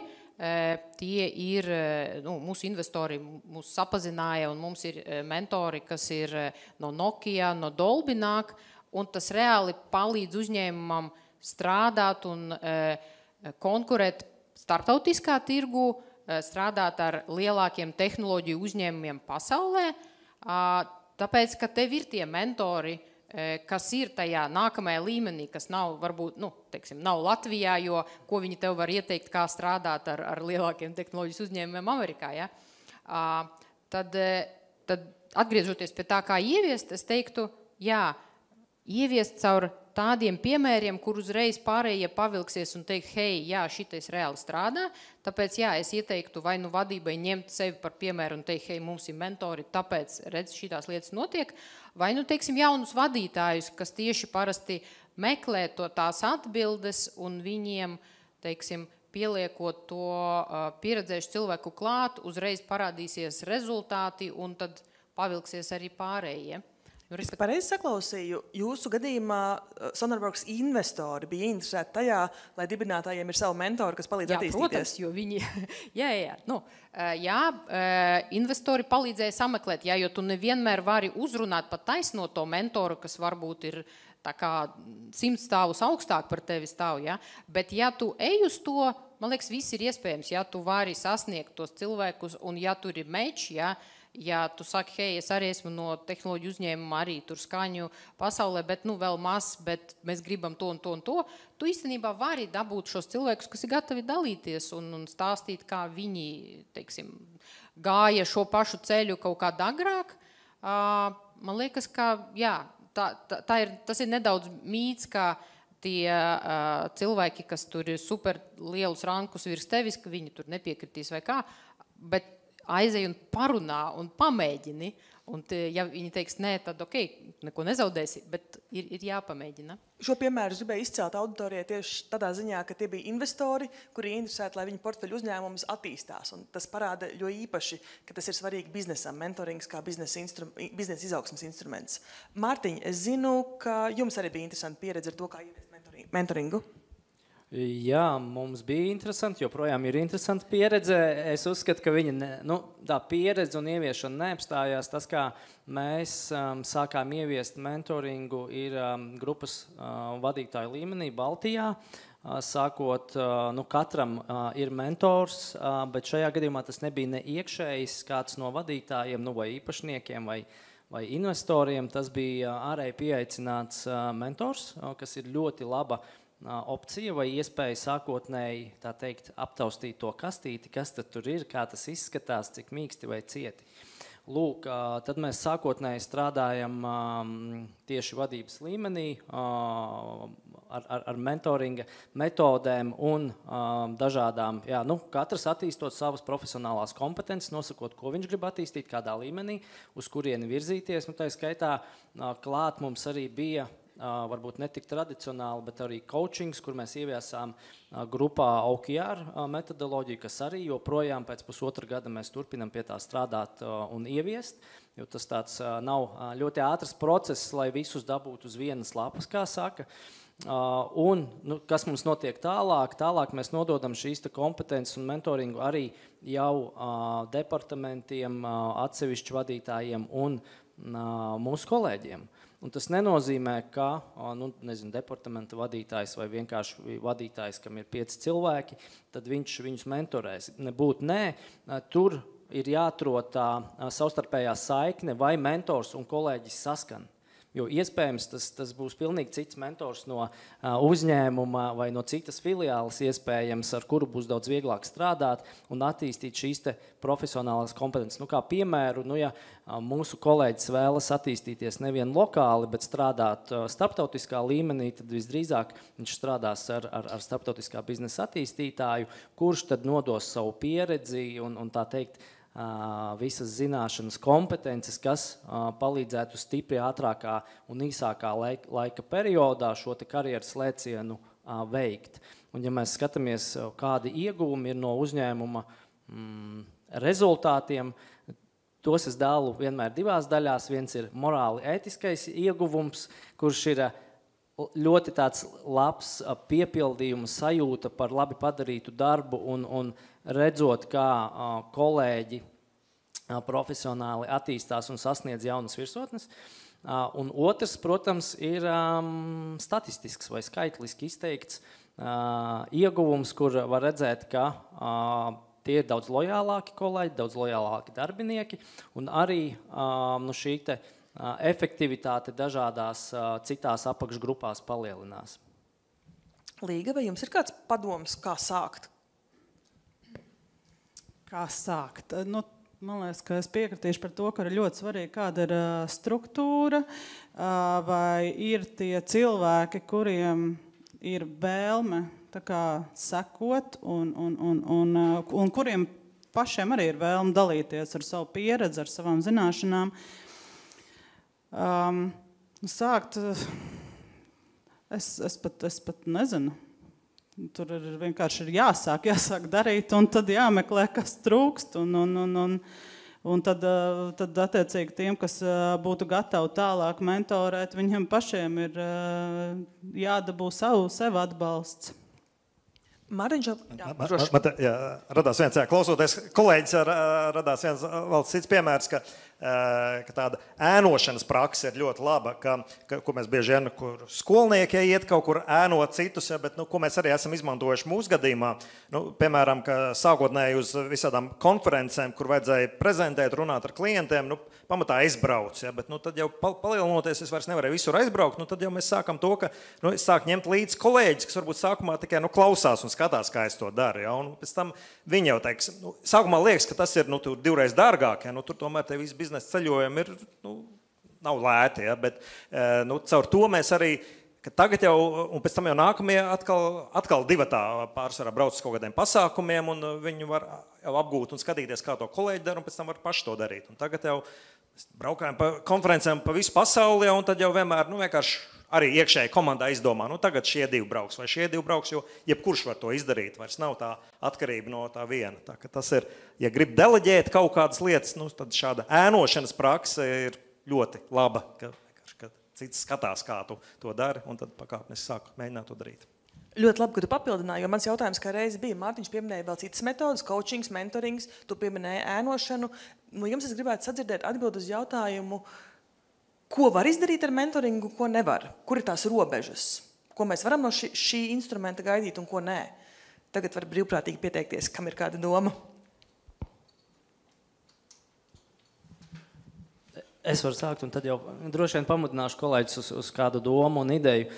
Tie ir, mūsu investori mūs sapazināja, un mums ir mentori, kas ir no Nokia, no Dolby nāk, un tas reāli palīdz uzņēmumam strādāt un konkurēt starptautiskā tirgu, strādāt ar lielākiem tehnoloģiju uzņēmumiem pasaulē, tāpēc, ka tev ir tie mentori, kas ir tajā nākamajā līmenī, kas nav, varbūt, teiksim, nav Latvijā, jo ko viņi tev var ieteikt, kā strādāt ar lielākiem tehnoloģijas uzņēmumiem Amerikā. Ja? Tad atgriežoties pie tā, kā ieviest, es teiktu, jā, ieviest caur tādiem piemēriem, kur uzreiz pārējie pavilksies un teikt, hei, jā, šitais reāli strādā, tāpēc, jā, es ieteiktu vai nu vadībai ņemt sevi par piemēru un teikt, hei, mums ir mentori, tāpēc, redz, šitās lietas notiek, vai nu, teiksim, jaunus vadītājus, kas tieši parasti meklē tās atbildes un viņiem, teiksim, pieliekot to pieredzējušu cilvēku klāt, uzreiz parādīsies rezultāti un tad pavilksies arī pārējie. Es pareizi saklausīju, jūsu gadījumā SonarWorks investori bija interesēti tajā, lai dibinātājiem ir savu mentoru, kas palīdz attīstīties. Protams, jo viņi, investori palīdzēja sameklēt, jo tu nevienmēr vari uzrunāt pat taisno to mentoru, kas varbūt ir tā kā 100 stāvus augstāk par tevi stāv, ja? Bet ja tu ej uz to, man liekas, viss ir iespējams, ja tu vari sasniegt tos cilvēkus un ja tur ir meč, ja tu saki, hei, es arī esmu no tehnoloģiju uzņēmuma, arī tur skaņu pasaulē, bet vēl maz, bet mēs gribam to un to un to, tu īstenībā vari dabūt šos cilvēkus, kas ir gatavi dalīties un stāstīt, kā viņi, teiksim, gāja šo pašu ceļu kaut kādā agrāk. Man liekas, ka, jā, tas ir nedaudz mīts, ka tie cilvēki, kas tur ir super lielus rankus virs tevis, ka viņi tur nepiekritīs vai kā, bet aizej un parunā un pamēģini, un ja viņi teiks, nē, tad neko nezaudēsi, bet ir jāpamēģina. Šo piemēru gribēju izcelt auditorijai tieši tādā ziņā, ka tie bija investori, kuri interesēti, lai viņu portfeļu uzņēmums attīstās, un tas parāda jo īpaši, ka tas ir svarīgi biznesam, mentorings kā biznesa izaugsmes instruments. Mārtiņ, es zinu, ka jums arī bija interesanti pieredze ar to, kā ieviest mentoringu. Jā, mums bija interesanti, joprojām ir interesanti pieredze. Es uzskatu, ka viņa tā pieredze un ieviešana neapstājās. Tas, kā mēs sākām ieviest mentoringu, ir grupas vadītāju līmenī Baltijā. Sākot, katram ir mentors, bet šajā gadījumā tas nebija ne iekšējs kāds no vadītājiem, vai īpašniekiem, vai investoriem. Tas bija ārēji pieaicināts mentors, kas ir ļoti laba opcija vai iespēja sākotnēji, tā teikt, aptaustīt to kastīti, kas tad tur ir, kā tas izskatās, cik mīksti vai cieti. Lūk, tad mēs sākotnēji strādājam tieši vadības līmenī ar mentoringa metodēm un dažādām, katrs attīstot savas profesionālās kompetences, nosakot, ko viņš grib attīstīt, kādā līmenī, uz kurieni virzīties. Tā skaitā klāt mums arī bija varbūt ne tik tradicionāli, bet arī coachings, kur mēs ieviesām grupā OKR metodoloģiju, kas arī joprojām pēc pusotra gada mēs turpinam pie tā strādāt un ieviest, jo tas tāds nav ļoti ātrs process, lai visus dabūtu uz vienas lapas, kā saka. Un kas mums notiek tālāk? Tālāk mēs nododam šīs kompetences un mentoringu arī jau departamentiem, atsevišķu vadītājiem un mūsu kolēģiem. Un tas nenozīmē, ka departamenta vadītājs vai vienkārši vadītājs, kam ir 5 cilvēki, tad viņš viņus mentorēs. Nebūtu nē, tur ir jāatrod tā savstarpējā saikne, vai mentors un kolēģis saskan. Jo iespējams tas būs pilnīgi cits mentors no uzņēmuma vai no citas filiāles iespējams, ar kuru būs daudz vieglāk strādāt un attīstīt šīs te profesionālās kompetences. Kā piemēru, ja mūsu kolēģis vēlas attīstīties nevien lokāli, bet strādāt starptautiskā līmenī, tad visdrīzāk viņš strādās ar starptautiskā biznesa attīstītāju, kurš tad nodos savu pieredzi un tā teikt, visas zināšanas, kompetences, kas palīdzētu stipri ātrākā un īsākā laika periodā šo te karjeras lēcienu veikt. Un ja mēs skatāmies, kādi ieguvumi ir no uzņēmuma rezultātiem, tos es dalu vienmēr divās daļās. Viens ir morāli ētiskais ieguvums, kurš ir ļoti tāds labs piepildījuma sajūta par labi padarītu darbu un redzot, kā kolēģi profesionāli attīstās un sasniedz jaunas virsotnes. Un otrs, protams, ir statistisks vai skaitliski izteikts ieguvums, kur var redzēt, ka tie ir daudz lojālāki kolēģi, daudz lojālāki darbinieki un arī šī te efektivitāte dažādās citās apakšgrupās palielinās. Līga, vai jums ir kāds padoms, kā sākt? Kā sākt? Man liekas, ka es piekritīšu par to, ka ir ļoti svarīgi, kāda ir struktūra, vai ir tie cilvēki, kuriem ir vēlme sekot un kuriem pašiem arī ir vēlme dalīties ar savu pieredzi, ar savām zināšanām. Sākt, es pat nezinu. Tur vienkārši ir jāsāk darīt, un tad jāmeklē, kas trūkst. Un tad attiecīgi tiem, kas būtu gatavi tālāk mentorēt, viņiem pašiem ir jādabū sev atbalsts. Mariņš, radās viens, klausoties kolēģis, radās viens vēl cits piemērs, ka tāda ēnošanas prakse ir ļoti laba, ko mēs bieži vien, kur skolnieki iet kaut kur ēnot citus, bet ko mēs arī esam izmantojuši mūsu gadījumā. Piemēram, ka sākotnēji uz visādām konferencēm, kur vajadzēja prezentēt, runāt ar klientiem, pamatā aizbrauc, bet tad jau palielinoties, es vairs nevarēju visur aizbraukt, tad jau mēs sākam to, ka es sāku ņemt līdz kolēģis, kas varbūt sākumā tikai klausās un skatās, kā es to daru. Un pēc tam viņi jau teiks, sākumā liekas, ka tas ir tur divreiz dārgāk, tur tomēr te visi biznesa ceļojumi ir, nav lēti, bet caur to mēs arī, ka tagad jau, un pēc tam jau nākamie atkal divatā pārsvarā brauc uz kaut kādiem pasākumiem, un viņi var jau apgūt un skatīties, kā to kolēģi dara, un pēc tam var paši to darīt. Un tagad jau braukājam pa konferencēm pa visu pasauli, un tad jau vienmēr vienkārši arī iekšēji komandā izdomā, tagad šie divi brauks, vai šie divi brauks, jo jebkurš var to izdarīt, vairs nav tā atkarība no tā viena. Tā, ka tas ir, ja grib deleģēt kaut kādas lietas, tad šāda ēnošanas prakse ir ļoti laba, ka cits skatās, kā tu to dari, un tad pakāpeniski sāk mēģināt to darīt. Ļoti labi, ka tu papildināji, jo mans jautājums kā reizi bija, Mārtiņš pieminēja vēl citas metodas, coachings, mentorings, tu pieminēji ēnošanu. No jums es gribētu sadzirdēt atbildi uz jautājumu, ko var izdarīt ar mentoringu, ko nevar? Kur ir tās robežas? Ko mēs varam no šī instrumenta gaidīt un ko nē? Tagad var brīvprātīgi pieteikties, kam ir kāda doma. Es varu sākt, un tad jau droši vien pamudināšu kolēģis uz kādu domu un ideju.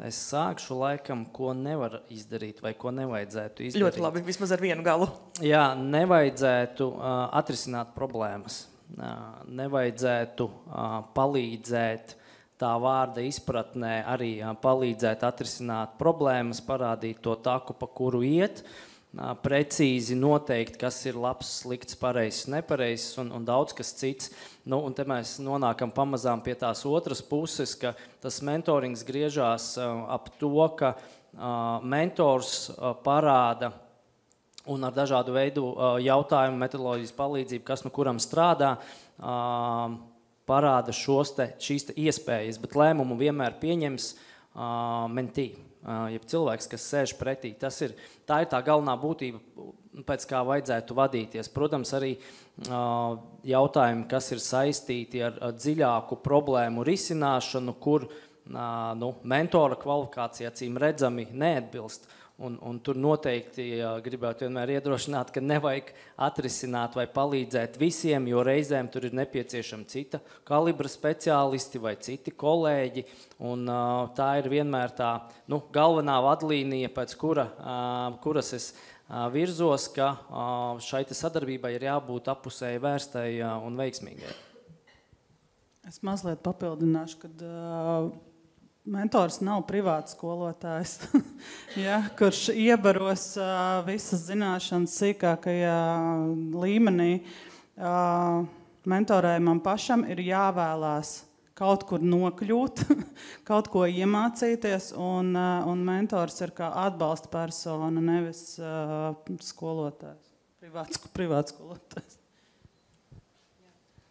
Es sākšu laikam, ko nevar izdarīt vai ko nevajadzētu izdarīt. Ļoti labi, vismaz ar vienu galu. Jā, nevajadzētu atrisināt problēmas. Nevajadzētu palīdzēt tā vārda izpratnē, arī palīdzēt atrisināt problēmas, parādīt to taku, pa kuru iet, precīzi noteikt, kas ir labs, slikts, pareizs, nepareizs un daudz kas cits. Un te mēs nonākam pamazām pie tās otras puses, ka tas mentorings griežās ap to, ka mentors parāda un ar dažādu veidu jautājumu, metodoloģijas palīdzību, kas nu kuram strādā, parāda šīs iespējas, bet lēmumu vienmēr pieņems mentī, jeb cilvēks, kas sēž pretī. Tā ir tā galvenā būtība, pēc kā vajadzētu vadīties. Protams, arī jautājumi, kas ir saistīti ar dziļāku problēmu risināšanu, kur mentora kvalifikācija acīm redzami neatbilst. Un tur noteikti gribētu vienmēr iedrošināt, ka nevajag atrisināt vai palīdzēt visiem, jo reizēm tur ir nepieciešama cita kalibra speciālisti vai citi kolēģi. Un tā ir vienmēr tā galvenā vadlīnija, pēc kuras es virzos, ka šai sadarbībai ir jābūt apusēji vērstai un veiksmīgai. Es mazliet papildināšu, kad mentors nav privāts skolotājs, kurš iebaros visas zināšanas sīkākajā līmenī. Mentorējumam pašam ir jāvēlās kaut kur nokļūt, kaut ko iemācīties, un mentors ir kā atbalsta persona, nevis skolotājs, privāts skolotājs.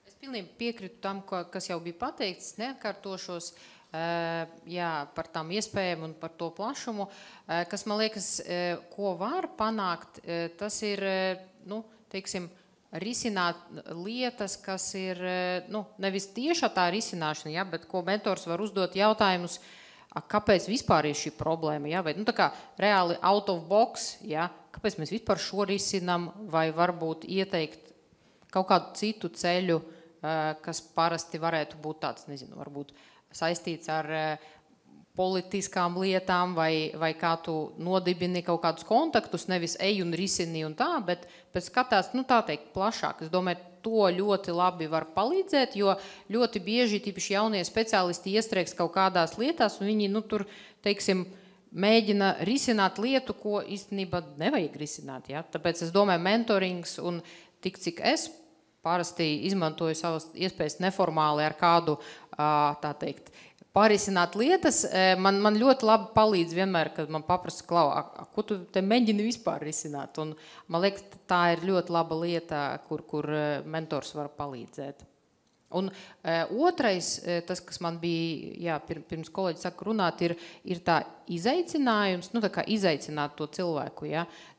Es pilnīgi piekrītu tam, kas jau bija pateikts, neatkārtošos par tām iespējām un par to plašumu. Kas man liekas, ko var panākt, tas ir, teiksim, risināt lietas, kas ir nevis tieši tā risināšana, bet ko mentors var uzdot jautājumus, kāpēc vispār ir šī problēma, vai tā kā reāli out of box, kāpēc mēs vispār šo risinām, vai varbūt ieteikt kaut kādu citu ceļu, kas parasti varētu būt tāds, nezinu, varbūt saistīts ar politiskām lietām, vai kā tu nodibini kaut kādus kontaktus, nevis ej un risini un tā, bet skatās, tā teikt, plašāk. Es domāju, to ļoti labi var palīdzēt, jo ļoti bieži tīpaši jaunie speciālisti iestrēgs kaut kādās lietās, un viņi, tur, teiksim, mēģina risināt lietu, ko īstenībā nevajag risināt. Ja? Tāpēc es domāju, mentorings un tik, cik es parasti izmantoju savas iespējas neformāli ar kādu, tā teikt, parisināt lietas, man ļoti labi palīdz vienmēr, kad man paprasa, ko tu te mēģini vispār risināt. Un man liekas, tā ir ļoti laba lieta, kur mentors var palīdzēt. Un otrais, tas, kas man bija, pirms kolēģi saka runāt, ir tā izaicinājums, tā kā izaicināt to cilvēku,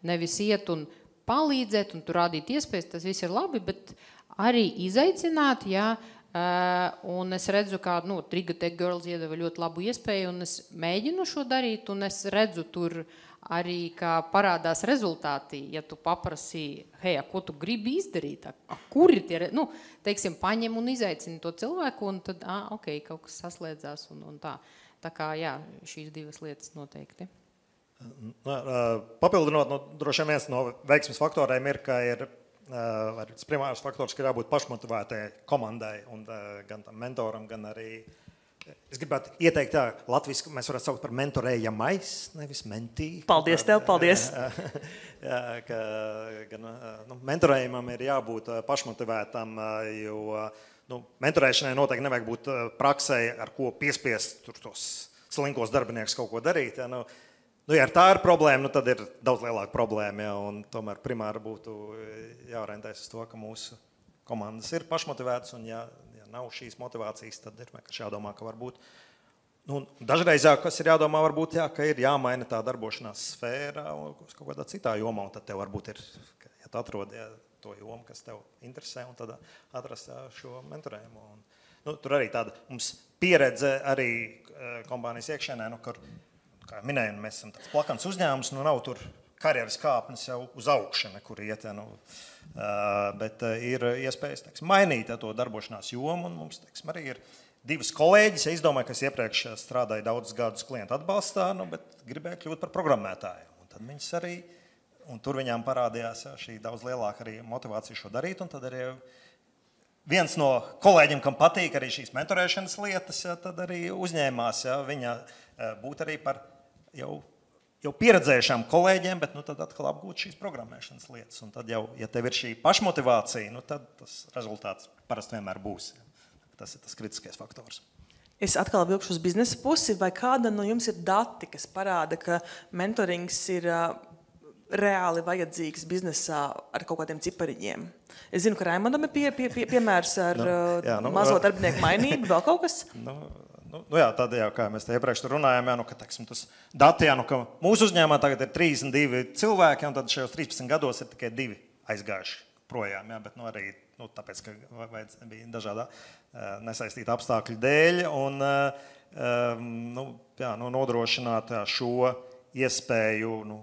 nevis iet un palīdzēt un tur rādīt iespējas, tas viss ir labi, bet arī izaicināt, un es redzu, kā Triga Tech Girls iedeva ļoti labu iespēju, un es mēģinu šo darīt, un es redzu tur arī, kā parādās rezultāti, ja tu paprasi, ko tu gribi izdarīt, kuri tie, teiksim, paņem un izaicini to cilvēku, un tad, kaut kas saslēdzās, un tā. Tā kā, šīs divas lietas noteikti. Papildinot, droši vien viens no veiksmes faktoriem ir, ka ir tas primārs faktors, ka jābūt pašmotivētai komandai un gan tam mentoram, gan arī, es gribētu ieteikt latviski, mēs varētu saukt par mentorējamais, nevis mentī. Paldies tev, paldies. Mentorējumam ir jābūt pašmotivētam, jo mentorēšanai noteikti nevajag būt praksē, ar ko piespiest tur tos slinkos darbiniekus kaut ko darīt. Ja tā ir problēma, tad ir daudz lielāka problēma, un tomēr primāri būtu jāorientējas uz to, ka mūsu komandas ir pašmotivētas, un ja nav šīs motivācijas, tad ir vienkārši jādomā, ka varbūt, dažreiz, kas ir jādomā, varbūt, ka ir jāmaina tā darbošanās sfēra uz kaut kādā citā jomā, un tad tev varbūt ir, ja tu atrodi to jomu, kas tev interesē, un tad atrast šo mentorējumu. Tur arī tāda mums pieredze arī kompānijas iekšēnē, kur kā minēju, mēs esam tāds plakans uzņēmums, nav tur karjeras kāpnes jau uz augšu, nekur iet, bet ir iespējas mainīt to darbošanās jomu, un mums arī ir divas kolēģis, es domāju, kas iepriekš strādāja daudzus gadus klientu atbalstā, bet gribēja kļūt par programmētāju. Un tad viņas arī, un tur viņām parādījās šī daudz lielāka arī motivācija šo darīt, un tad arī viens no kolēģiem, kam patīk arī šīs mentorēšanas lietas, tad arī uzņēmās viņa būt arī par jau pieredzējušām kolēģiem, bet tad atkal apgūt šīs programmēšanas lietas. Un tad jau, ja tev ir šī pašmotivācija, tad tas rezultāts parasti vienmēr būs. Tas ir tas kritiskais faktors. Es atkal vilkšu uz biznesa pusi, vai kāda no jums ir dati, kas parāda, ka mentorings ir reāli vajadzīgs biznesā ar kaut kādiem cipariņiem? Es zinu, ka Raimondam ir piemērs ar mazo darbinieku mainību, vēl kaut kas? Tad, kā mēs te iepriekš runājām, ka tas dati, ka mūsu uzņēmumā tagad ir 32 cilvēki, un tad šajos 13 gados ir tikai 2 aizgājuši projām, bet arī tāpēc, ka bija dažādā nesaistīta apstākļu dēļ, un nodrošināt šo iespēju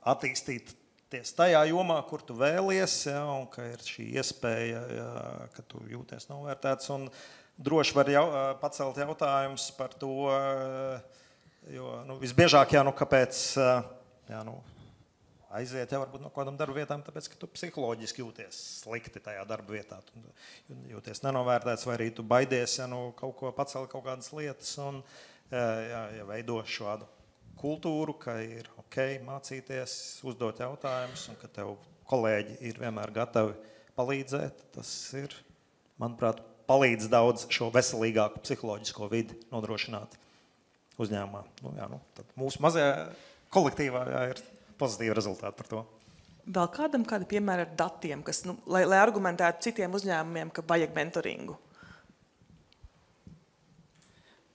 attīstīties tajā jomā, kur tu vēlies, ja, un ka ir šī iespēja, ja, ka tu jūties novērtēts. Un droši var pacelt jautājums par to, jo visbiežāk, kāpēc aiziet jau varbūt no kādām darba vietām, tāpēc, ka tu psiholoģiski jūties slikti tajā darba vietā. Tu jūties nenovērtēts, vai arī tu baidies, kaut ko pacelt, kaut kādas lietas, un veido šādu kultūru, ka ir ok mācīties, uzdot jautājumus, un ka tev kolēģi ir vienmēr gatavi palīdzēt. Tas ir, manuprāt, palīdz daudz šo veselīgāku psiholoģisko vidi nodrošināt uzņēmumā. Tad mūsu mazajā kolektīvā ir pozitīvi rezultāti par to. Vēl kādi piemēri ar datiem, kas, lai argumentētu citiem uzņēmumiem, ka vajag mentoringu?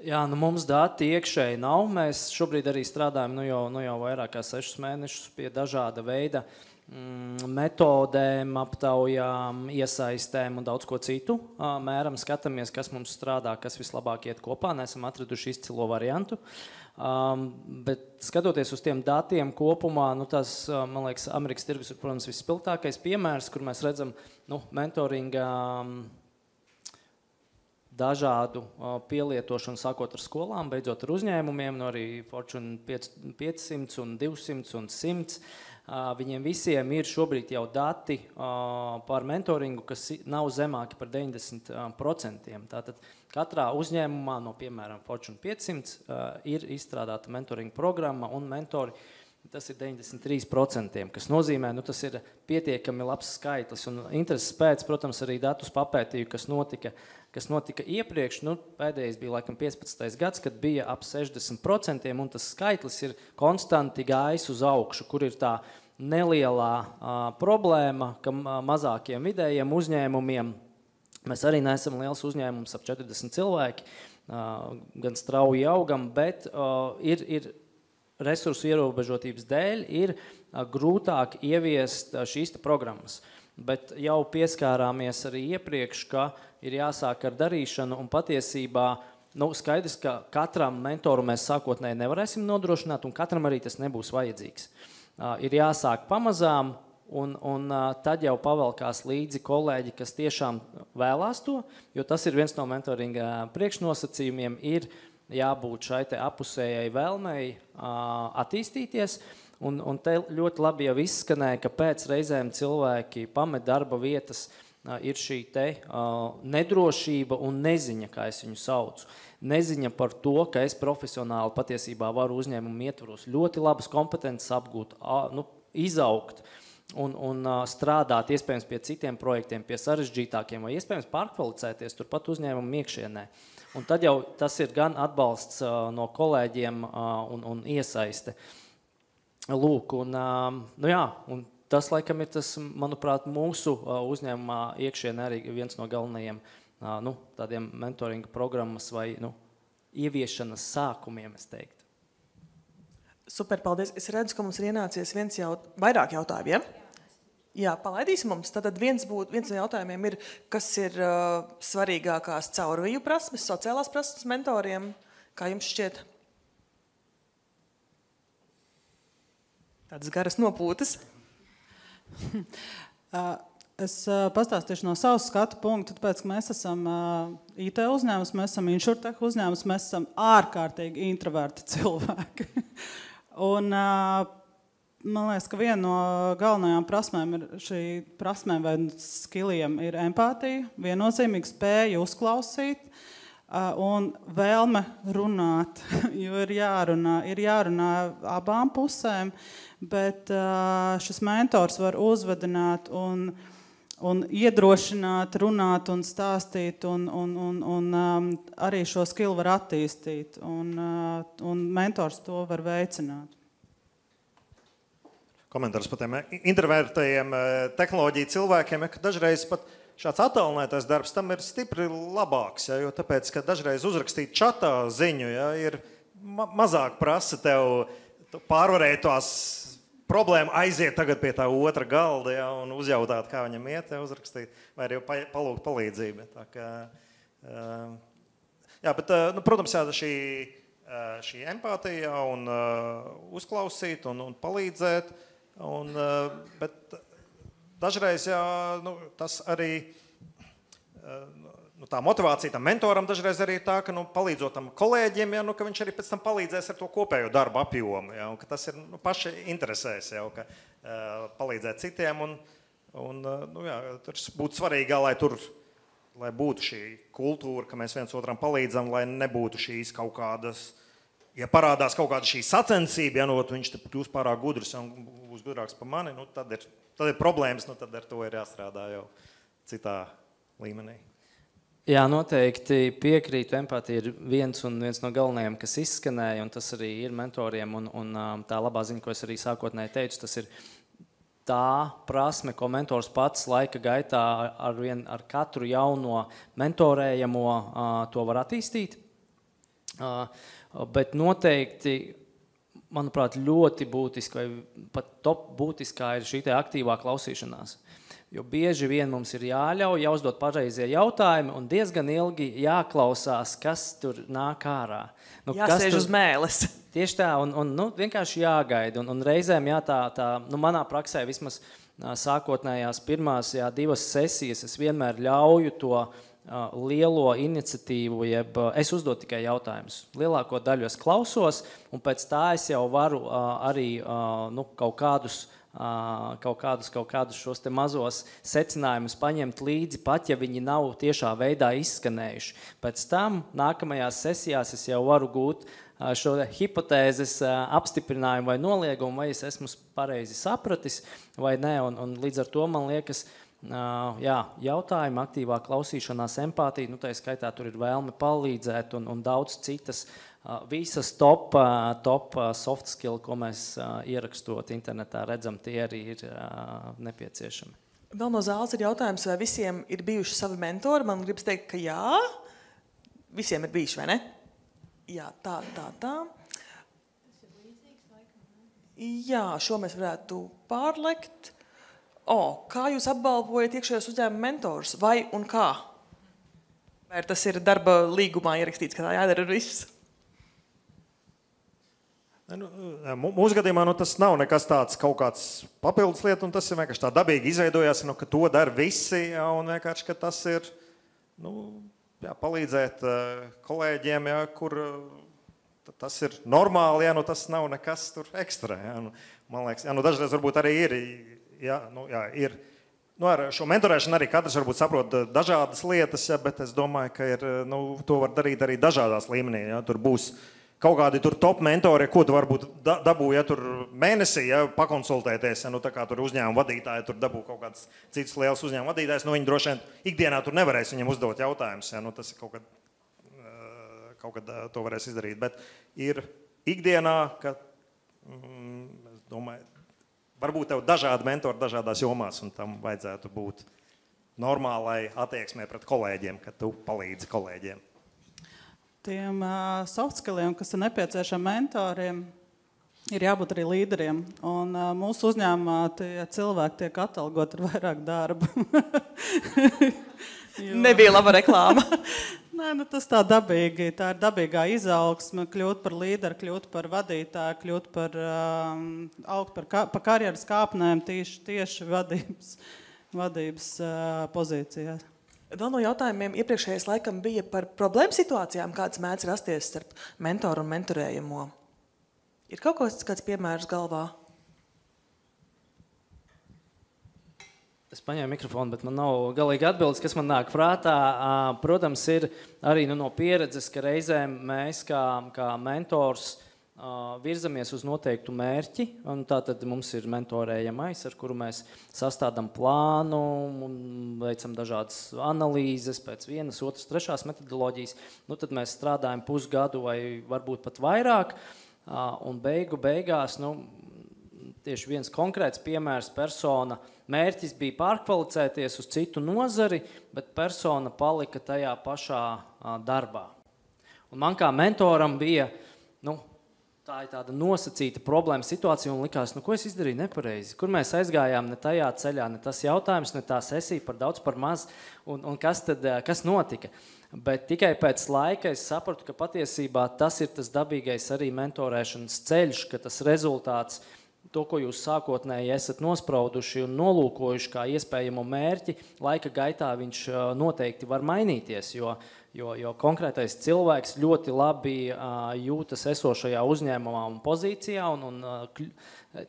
Jā, mums dati iekšēji nav. Mēs šobrīd arī strādājam jau vairāk kā 6 mēnešus pie dažāda veida metodēm, aptaujām, iesaistēm un daudz ko citu. Mēram skatāmies, kas mums strādā, kas vislabāk iet kopā. Neesam atraduši izcilo variantu. Bet skatoties uz tiem datiem kopumā, tas, man liekas, Amerikas tirgus ir, protams, visspilgtākais piemērs, kur mēs redzam mentoringa dažādu pielietošanu, sākot ar skolām, beidzot ar uzņēmumiem, arī Fortune 500 un 200 un 100. Viņiem visiem ir šobrīd jau dati par mentoringu, kas nav zemāki par 90%. Tātad katrā uzņēmumā no, piemēram, Fortune 500 ir izstrādāta mentoringa programma un mentori, tas ir 93%, kas nozīmē, tas ir pietiekami labs skaitlis. Un intereses pēc, protams, arī datus papētīju, kas notika iepriekš. Pēdējais bija laikam 15. gads, kad bija ap 60%, un tas skaitlis ir konstanti gājis uz augšu, kur ir tā nelielā problēma, ka mazākiem vidējiem uzņēmumiem, mēs arī neesam liels uzņēmums, ap 40 cilvēki, gan strauji augam, bet ir resursu ierobežotības dēļ ir grūtāk ieviest šīs programmas. Bet jau pieskārāmies arī iepriekš, ka ir jāsāk ar darīšanu, un patiesībā skaidrs, ka katram mentoru mēs sākotnēji nevarēsim nodrošināt, un katram arī tas nebūs vajadzīgs. Ir jāsāk pamazām, un tad jau pavelkās līdzi kolēģi, kas tiešām vēlās to, jo tas ir viens no mentoringa priekšnosacījumiem, ir jābūt šai te apusējai vēlmei attīstīties. Un te ļoti labi jau izskanēja, ka pēc reizēm cilvēki pamet darba vietas, ir šī te nedrošība un neziņa, kā es viņu saucu. Neziņa par to, ka es profesionāli patiesībā varu uzņēmumu ietvaros ļoti labas kompetences apgūt, izaugt un strādāt iespējams pie citiem projektiem, pie sarežģītākiem vai iespējams pārkvalificēties turpat uzņēmumu iekšienē. Un tad jau tas ir gan atbalsts no kolēģiem un iesaiste. Lūk, un tas laikam ir tas, manuprāt, mūsu uzņēmumā iekšienē arī viens no galvenajiem tādiem mentoringa programmas vai ieviešanas sākumiem, es teiktu. Super, paldies. Es redzu, ka mums ir ienācies vairāk jautājumu, ja? Jā, palaidīsim mums. Tātad viens no jautājumiem ir, kas ir svarīgākās caurviju prasmes, sociālās prasmes mentoriem, kā jums šķiet? Tādas garas nopūtas. Es pastāstīšu no savas skatu punktu, tāpēc, ka mēs esam IT uzņēmums, mēs esam insurtech uzņēmums, mēs esam ārkārtīgi introverti cilvēki. Un man liekas, ka viena no galvenajām prasmēm ir šī prasmēm vai skilliem ir empātija, viennozīmīgi spēja uzklausīt un vēlme runāt, jo ir jārunā abām pusēm, bet šis mentors var uzvedināt un iedrošināt, runāt un stāstīt, un arī šo skillu var attīstīt, un mentors to var veicināt. Komentārs par tiem introvertajiem tehnoloģiju cilvēkiem, ka dažreiz pat šāds attālinātais darbs tam ir stipri labāks, jo tāpēc, ka dažreiz uzrakstīt čatā ziņu, ir mazāk prasa tev pārvarēt tās problēmu, aiziet tagad pie tā otra galda, un uzjautāt, kā viņam iet, uzrakstīt, vai arī palūgt palīdzību. Tā kā, bet, protams, šī šī empātija un uzklausīt un palīdzēt. Bet dažreiz tas arī, tā motivācija tam mentoram dažreiz arī ir tā, ka palīdzot tam kolēģiem, ka viņš arī pēc tam palīdzēs ar to kopējo darbu apjomu, ka tas ir paši interesēs, ka palīdzēt citiem. Tur būtu svarīgi, lai būtu šī kultūra, ka mēs viens otram palīdzam, lai nebūtu šīs kaut kādas, ja parādās kaut kāda šī sacensība, viņš kļūst pārāk gudrs un būs gudrāks par mani, tad ir problēmas, tad ar to ir jāstrādā jau citā līmenī. Jā, noteikti piekrītu. Empātija ir viens no galvenajiem, kas izskanēja, un tas arī ir mentoriem. Un tā labā ziņa, ko es arī sākotnēji teicu, tas ir tā prasme, ko mentors pats laika gaitā ar katru jauno mentorējamo to var attīstīt. Bet noteikti, manuprāt, ļoti būtiski vai pat top būtiskā ir šī aktīvā klausīšanās. Jo bieži vien mums ir jāļauj, jāuzdod pareizie jautājumi un diezgan ilgi jāklausās, kas tur nāk ārā. Jāsēž uz mēles. Tieši tā, un vienkārši jāgaida. Un reizēm, manā praksē vismaz sākotnējās pirmās 2 sesijas es vienmēr ļauju to lielo iniciatīvu, jeb es uzdodu tikai jautājumus. Lielāko daļu es klausos, un pēc tā es jau varu arī kaut kādus šos te mazos secinājumus paņemt līdzi, pat ja viņi nav tiešā veidā izskanējuši. Pēc tam nākamajās sesijās es jau varu gūt šo hipotēzes apstiprinājumu vai noliegumu, vai es esmu pareizi sapratis vai nē, un līdz ar to man liekas, jautājumi, aktīvā klausīšanās, empātija, tā skaitā tur ir vēlme palīdzēt un daudz citas visas top soft skill, ko mēs ierakstot internetā redzam, tie arī ir nepieciešami. Vēl no zāles ir jautājums, vai visiem ir bijuši savi mentori? Man gribas teikt, ka jā, visiem ir bijuši, vai ne? Jā, tā. Jā, šo mēs varētu pārlekt. Kā jūs apbalvojat iekšējos uzņēmuma mentors? Vai un kā? Vai tas ir darba līgumā ierakstīts, ka tā jādara viss? Mūsu gadījumā tas nav nekas tāds kaut kāds papildus lieta, un tas ir vienkārši tā dabīgi izveidojās, ka to dara visi, un vienkārši, ka tas ir palīdzēt kolēģiem, kur tas ir normāli, tas nav nekas tur ekstra. Man liekas, dažreiz varbūt arī ir, ir. Ar šo mentorēšanu arī katrs varbūt saprot dažādas lietas, bet es domāju, ka to var darīt arī dažādās līmenī. Tur būs kaut kādi tur top mentori, ko tu varbūt dabū, tur mēnesī pakonsultēties, tā kā tur uzņēmuma vadītāji, tur dabū kaut kāds cits liels uzņēmuma vadītājs, viņi droši vien ikdienā tur nevarēs viņam uzdot jautājumus, tas ir kaut kad to varēs izdarīt, bet ir ikdienā, ka, es domāju, varbūt tev dažādi mentori dažādās jomās, un tam vajadzētu būt normālai attieksmē pret kolēģiem, ka tu palīdzi kolēģiem. Tiem soft skilliem, kas ir nepieciešami mentoriem, ir jābūt arī līderiem. Un mūsu uzņēmumā tie cilvēki tiek atalgoti ar vairāk darba. Nebija laba reklāma. Nē, tas tā dabīgi. Tā ir dabīgā izaugsme, kļūt par līderi, kļūt par vadītāju, kļūt augt par karjeras kāpnēm tieši vadības pozīcijās. Vēl no jautājumiem iepriekšējais laikam bija par problēmu situācijām, kādas mēdz rasties starp mentoru un mentorējamo. Ir kaut kāds piemērs galvā? Es paņēmu mikrofonu, bet man nav galīgi atbildes, kas man nāk prātā. Protams, ir arī no pieredzes, ka reizēm mēs kā mentors virzamies uz noteiktu mērķi, un tātad mums ir mentorējamais, ar kuru mēs sastādām plānu, veicam dažādas analīzes pēc 1, 2, 3 metodoloģijas. Tad mēs strādājam pusgadu vai varbūt pat vairāk, un beigās, tieši viens konkrēts piemērs, persona mērķis bija pārkvalificēties uz citu nozari, bet persona palika tajā pašā darbā. Un man kā mentoram bija, tā ir tāda nosacīta problēma situācija, un likās, ko es izdarīju nepareizi. Kur mēs aizgājām ne tajā ceļā, ne tas jautājums, ne tā sesija par daudz, par maz, un kas notika. Bet tikai pēc laika es sapratu, ka patiesībā tas ir tas dabīgais arī mentorēšanas ceļš, ka tas rezultāts, to, ko jūs sākotnēji esat nosprauduši un nolūkojuši kā iespējamo mērķi, laika gaitā viņš noteikti var mainīties, jo konkrētais cilvēks ļoti labi jūtas esošajā uzņēmumā un pozīcijā un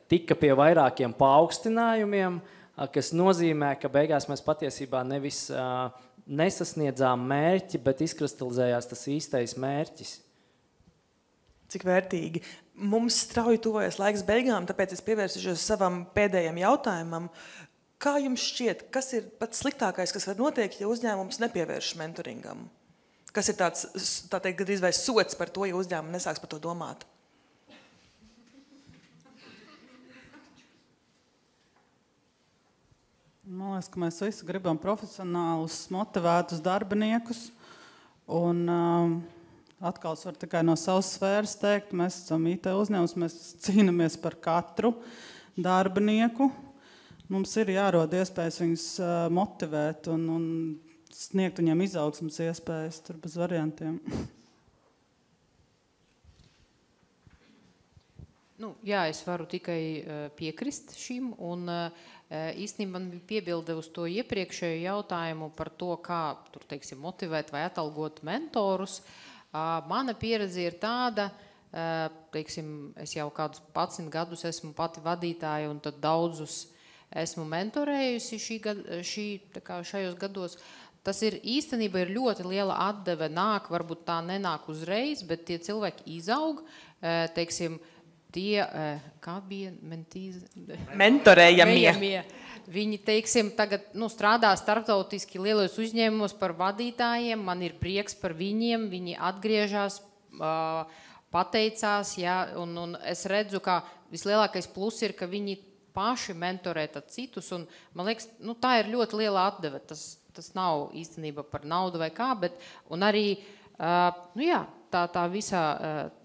tika pie vairākiem paaugstinājumiem, kas nozīmē, ka beigās mēs patiesībā nevis nesasniedzām mērķi, bet izkristalizējās tas īstais mērķis. Cik vērtīgi. Mums strauji tuvojas laiks beigām, tāpēc es pievērsīšos savam pēdējam jautājumam. Kā jums šķiet, kas ir pats sliktākais, kas var notiekt, ja uzņēmums nepievērš mentoringam? Kas ir tāds, tā teikt, gandrīz vai sots par to, ja uzņēmumi nesāks par to domāt? Man liekas, ka mēs visi gribam profesionālus, motivētus darbiniekus. Un atkal es varu tikai no savas sfēras teikt, mēs esam IT uzņēmums, mēs cīnamies par katru darbinieku. Mums ir jārod iespējas viņus motivēt un sniegt viņiem izaugsmas iespējas, tur bez variantiem. Jā, es varu tikai piekrist šim, un īstenībā man bija piebilde uz to iepriekšējo jautājumu par to, kā tur, teiksim, motivēt vai atalgot mentorus. Mana pieredze ir tāda, teiksim, es jau kādus 11 gadus esmu pati vadītāja, un tad daudzus esmu mentorējusi šajos gados. Tas ir īstenībā ir ļoti liela atdeve, varbūt tā nenāk uzreiz, bet tie cilvēki izaug, teiksim, tie, kā bija mentorējamie. Viņi, teiksim, tagad strādā starptautiski lielos uzņēmumos par vadītājiem, man ir prieks par viņiem, viņi atgriežas, pateicās, un es redzu, ka vislielākais plus ir, ka viņi paši mentorē citus, un man liekas, tā ir ļoti liela atdeve, tas nav īstenībā par naudu vai kā, bet, un arī, tā visā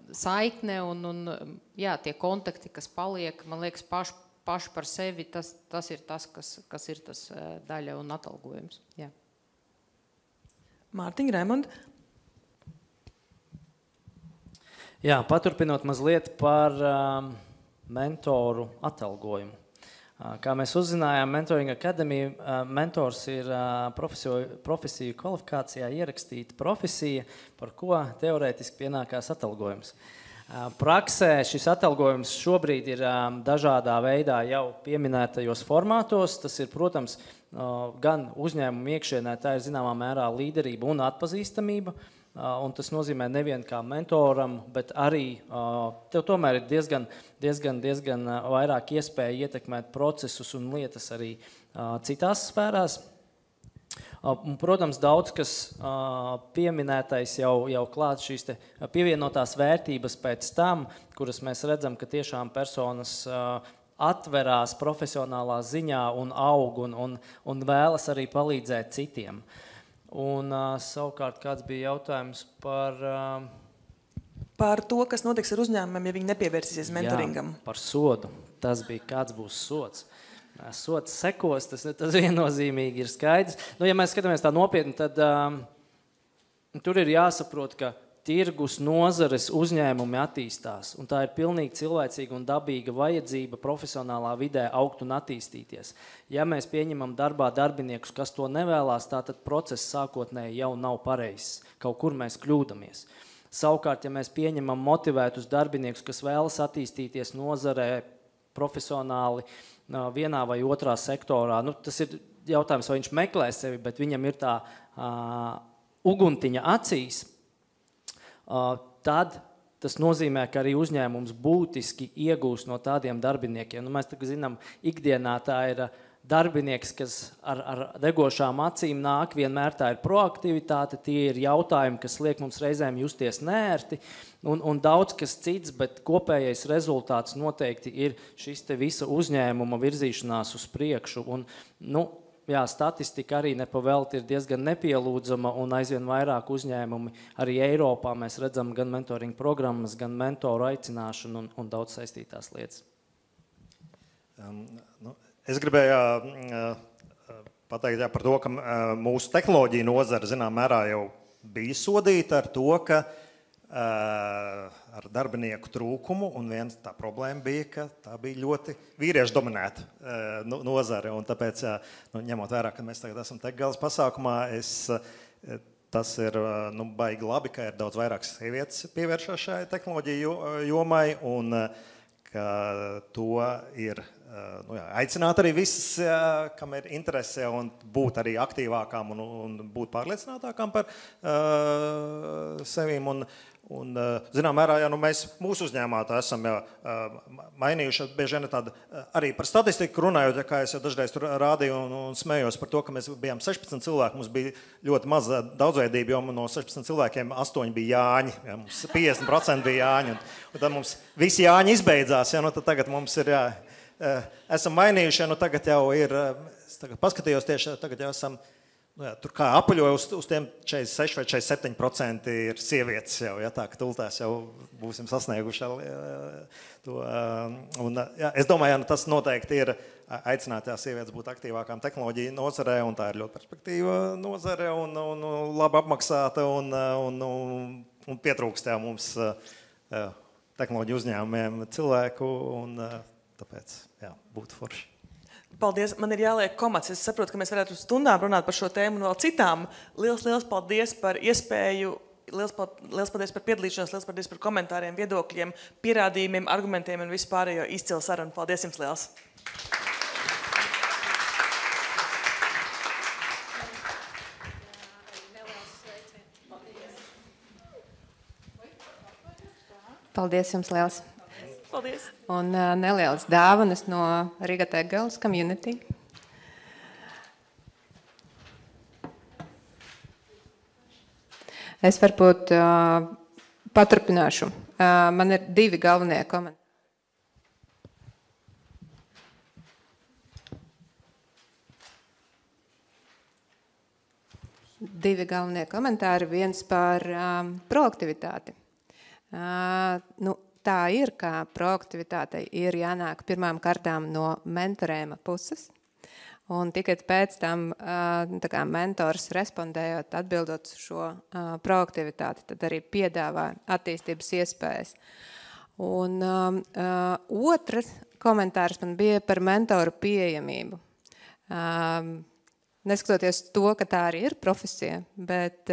saikne un tie kontakti, kas paliek, man liekas, paši par sevi, tas ir tas, kas ir tas daļa un atalgojums. Jā. Mārtiņ, Raimond? Jā, paturpinot mazliet par mentoru atalgojumu. Kā mēs uzzinājām, Mentoring Academy mentors ir profesiju kvalifikācijā ierakstīta profesija, par ko teorētiski pienākās atalgojums. Praksē šis atalgojums šobrīd ir dažādā veidā jau pieminētajos formātos. Tas ir, protams, gan uzņēmumu iekšienē, tā ir zināmā mērā līderība un atpazīstamība. Un tas nozīmē nevien kā mentoram, bet arī tev tomēr ir diezgan vairāk iespēja ietekmēt procesus un lietas arī citās sfērās. Un, protams, daudz kas pieminētais jau klāt šīs te pievienotās vērtības pēc tam, kuras mēs redzam, ka tiešām personas atverās profesionālā ziņā un aug un vēlas arī palīdzēt citiem. Un savukārt kāds bija jautājums par to, kas notiks ar uzņēmumiem, ja viņi nepievērsīsies mentoringam. Jā, par sodu. Tas bija, kāds būs sods. Sods sekos, tas viennozīmīgi ir skaidrs. Ja mēs skatāmies tā nopietni, tad tur ir jāsaprot, ka tirgus nozares uzņēmumi attīstās, un tā ir pilnīgi cilvēcīga un dabīga vajadzība profesionālā vidē augt un attīstīties. Ja mēs pieņemam darbā darbiniekus, kas to nevēlās, tātad process sākotnēji jau nav pareizs. Kaut kur mēs kļūdamies. Savukārt, ja mēs pieņemam motivētus darbiniekus, kas vēlas attīstīties nozarē profesionāli vienā vai otrā sektorā, tas ir jautājums, vai viņš meklē sevi, bet viņam ir tā uguntiņa acīs, tad tas nozīmē, ka arī uzņēmums būtiski iegūs no tādiem darbiniekiem. Mēs tagad zinām, ikdienā tā ir darbinieks, kas ar degošām acīm nāk, vienmēr tā ir proaktivitāte, tie ir jautājumi, kas liek mums reizēm justies neērti un daudz kas cits, bet kopējais rezultāts noteikti ir šis te visa uzņēmuma virzīšanās uz priekšu. Un, statistika arī nepavēlti ir diezgan nepielūdzama un aizvien vairāk uzņēmumi. Arī Eiropā mēs redzam gan mentoring programmas, gan mentoru aicināšanu un daudz saistītās lietas. Es gribēju pateikt par to, ka mūsu tehnoloģija nozara, zinām mērā, jau bija sodīta ar to, ka ar darbinieku trūkumu, un viens tā problēma bija, ka tā bija ļoti vīriešu dominēta nozare, un tāpēc, ņemot vērā, ka mēs tagad esam Techgals pasākumā, tas ir baigi labi, ka ir daudz vairāk sievietes pievēršās šai tehnoloģiju jomai, un ka to ir aicināt arī visas, kam ir interese, un būt arī aktīvākām un būt pārliecinātākām par sevīm. Un zinām mērā, mēs mūsu uzņēmumā tā esam mainījuši, bieži vien tāda arī par statistiku runājot, kā es jau dažreiz tur rādīju un smējos par to, ka mēs bijām 16 cilvēki, mums bija ļoti maza daudzveidība, jo no 16 cilvēkiem 8 bija Jāņi, mums 50% bija Jāņi, un tad mums visi Jāņi izbeidzās, tad tagad mums ir, esam mainījuši, tagad jau ir, es tagad paskatījos tieši, tagad jau esam, tur kā apaļoja uz tiem 46 vai 47% ir sievietes jau, tā ka tultās jau būsim sasnieguši to. Un, es domāju, tas noteikti ir aicināt sievietes būt aktīvākām tehnoloģiju nozarē, un tā ir ļoti perspektīva nozare un labi apmaksāta un pietrūkst mums tehnoloģiju uzņēmumiem cilvēku, un tāpēc būtu forši. Paldies, man ir jāliek komats. Es saprotu, ka mēs varētu stundām runāt par šo tēmu un vēl citām. Liels paldies par iespēju, liels paldies par piedalīšanos, liels paldies par komentāriem, viedokļiem, pierādījumiem, argumentiem un vispārējo izcilu sarunu. Paldies jums liels! Paldies jums liels! Paldies! Un nelielas dāvanas no Riga Techgals community. Es varbūt paturpināšu. Man ir 2 galvenie komentāri. Viens par proaktivitāti. Tā ir, ka proaktivitātei ir jānāk pirmām kārtām no mentorējuma puses, un tikai pēc tam mentors respondējot, atbildot šo proaktivitāti, tad arī piedāvā attīstības iespējas. Un otrs komentārs man bija par mentoru pieejamību. Neskatoties to, ka tā arī ir profesija, bet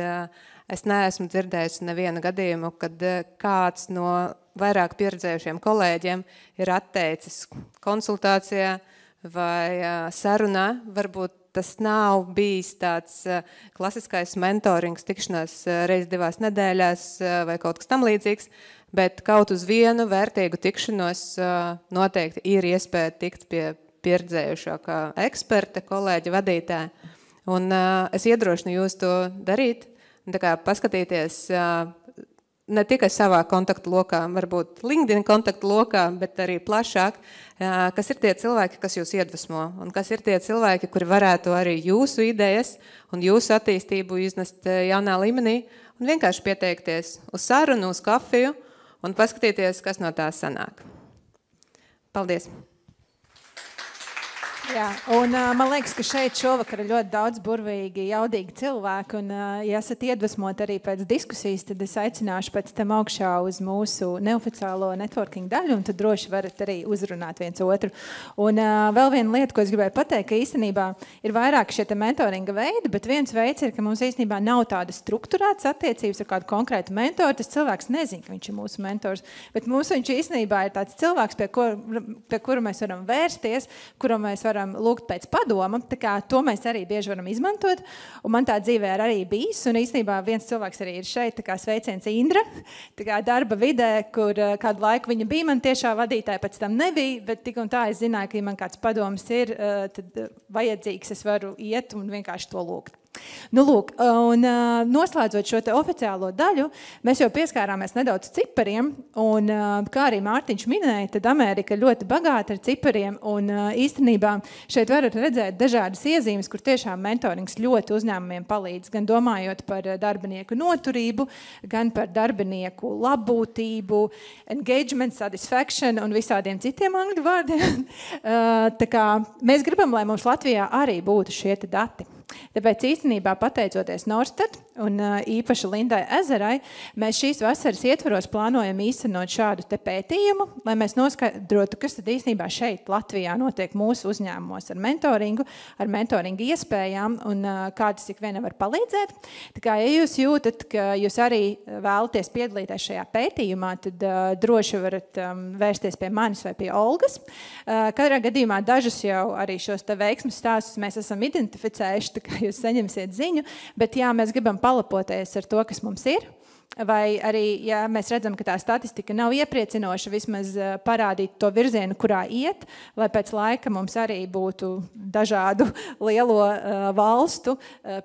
es neesmu dzirdējusi nevienu gadījumu, kad kāds no vairāk pieredzējušiem kolēģiem ir atteicis konsultācijā vai sarunā. Varbūt tas nav bijis tāds klasiskais mentorings, tikšanās reiz 2 nedēļās vai kaut kas tam līdzīgs, bet kaut uz vienu vērtīgu tikšanos noteikti ir iespēja tikt pie pieredzējušākā eksperta, kolēģa, vadītāja. Un es iedrošinu jūs to darīt, paskatīties ne tikai savā kontaktu lokā, varbūt LinkedIn kontaktu lokā, bet arī plašāk, kas ir tie cilvēki, kas jūs iedvesmo, un kas ir tie cilvēki, kuri varētu arī jūsu idejas un jūsu attīstību iznest jaunā līmenī, un vienkārši pieteikties uz sarunu, uz kafiju un paskatīties, kas no tā sanāk. Paldies! Jā, un man liekas, ka šeit šovakar ir ļoti daudz burvīgi, jaudīgi cilvēki, un ja esat iedvesmoti arī pēc diskusijas, tad es aicināšu pēc tam augšā uz mūsu neoficiālo networking daļu, un tad droši varat arī uzrunāt viens otru. Un vēl viena lieta, ko es gribēju pateikt, ka īstenībā ir vairāk šie mentoringa veidi, bet viens veids ir, ka mums īstenībā nav tāda strukturētas attiecības ar kādu konkrētu mentoru. Tas cilvēks nezina, ka viņš ir mūsu mentors, bet mums viņš īstenībā ir tāds cilvēks, pie kura mēs varam vērsties, kuram mēs varam lūgt pēc padoma, tā kā to mēs arī bieži varam izmantot, un man tā dzīvē arī bijis, un īstenībā viens cilvēks arī ir šeit, tā kā sveiciens Indra, tā kā darba vidē, kur kādu laiku viņa bija, man tiešā vadītāja pēc tam nebija, bet tik un tā es zināju, ka ja man kāds padoms ir, tad vajadzīgs, es varu iet un vienkārši to lūgt. Nu, lūk, un noslēdzot šo te oficiālo daļu, mēs jau pieskārāmies nedaudz cipariem, un kā arī Mārtiņš minēja, tad Amerika ļoti bagāta ar cipariem, un īstenībā šeit varat redzēt dažādas iezīmes, kur tiešām mentorings ļoti uzņēmumiem palīdz, gan domājot par darbinieku noturību, gan par darbinieku labbūtību, engagement, satisfaction un visādiem citiem angļu vārdiem. Tā kā mēs gribam, lai mums Latvijā arī būtu šie te dati. Tāpēc īstenībā pateicoties Norstat un īpaši Lindai Ezerai, mēs šīs vasaras ietvaros plānojam īstenot šādu te pētījumu, lai mēs noskaidrotu, kas tad īstenībā šeit Latvijā notiek mūsu uzņēmumos ar mentoringu iespējām un kā tas ik viena var palīdzēt. Tā kā, ja jūs jūtat, ka jūs arī vēlaties piedalīties šajā pētījumā, tad droši varat vērsties pie manis vai pie Olgas. Katrā gadījumā dažus jau arī šos te veiksmes stāstus mēs esam identificējuši, tā kā jūs saņemsiet ziņu, bet jā, mēs gribam palapoties ar to, kas mums ir, vai arī, ja mēs redzam, ka tā statistika nav iepriecinoša, vismaz parādīt to virzienu, kurā iet, lai pēc laika mums arī būtu dažādu lielo valstu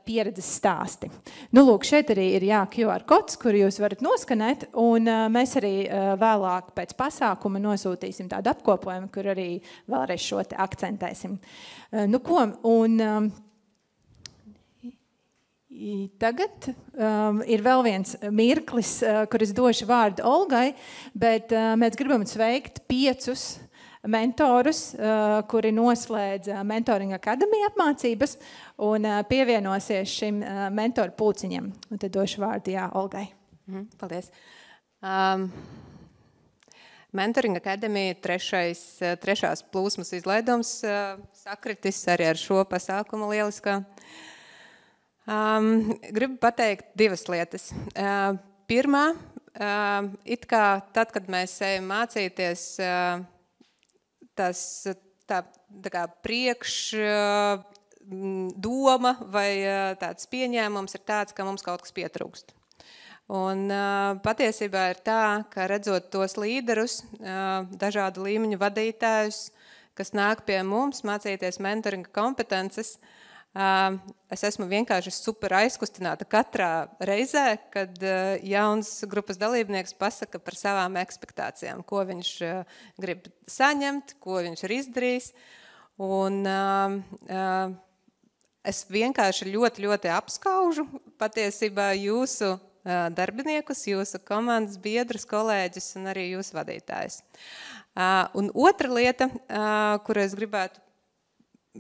pieredzes stāsti. Nu, lūk, šeit arī ir QR kods, kuru jūs varat noskanēt, un mēs arī vēlāk pēc pasākuma nosūtīsim tādu apkopojumu, kur arī vēlreiz šo te akcentēsim. Nu, ko, un tagad ir vēl viens mirklis, kur es došu vārdu Olgai, bet mēs gribam sveikt 5 mentorus, kuri noslēdz Mentoring Academy apmācības un pievienosies šim mentoru pulciņam. Un tad došu vārdu Olgai. Paldies. Mentoring Academy trešās plūsmas izlaidums sakritis arī ar šo pasākumu lieliskā. Gribu pateikt 2 lietas. Pirmā, it kā tad, kad mēs ejam mācīties, tā kā doma vai tāds pieņēmums ir tāds, ka mums kaut kas pietrūkst. Un patiesībā ir tā, ka redzot tos līderus, dažādu līmeņu vadītājus, kas nāk pie mums mācīties mentoringa kompetences, es esmu vienkārši super aizkustināta katrā reizē, kad jauns grupas dalībnieks pasaka par savām ekspektācijām, ko viņš grib saņemt, ko viņš ir izdarījis. Un es vienkārši ļoti apskaužu patiesībā jūsu darbiniekus, jūsu komandas biedrus, kolēģus un arī jūsu vadītājus. Un otra lieta, kuru es gribētu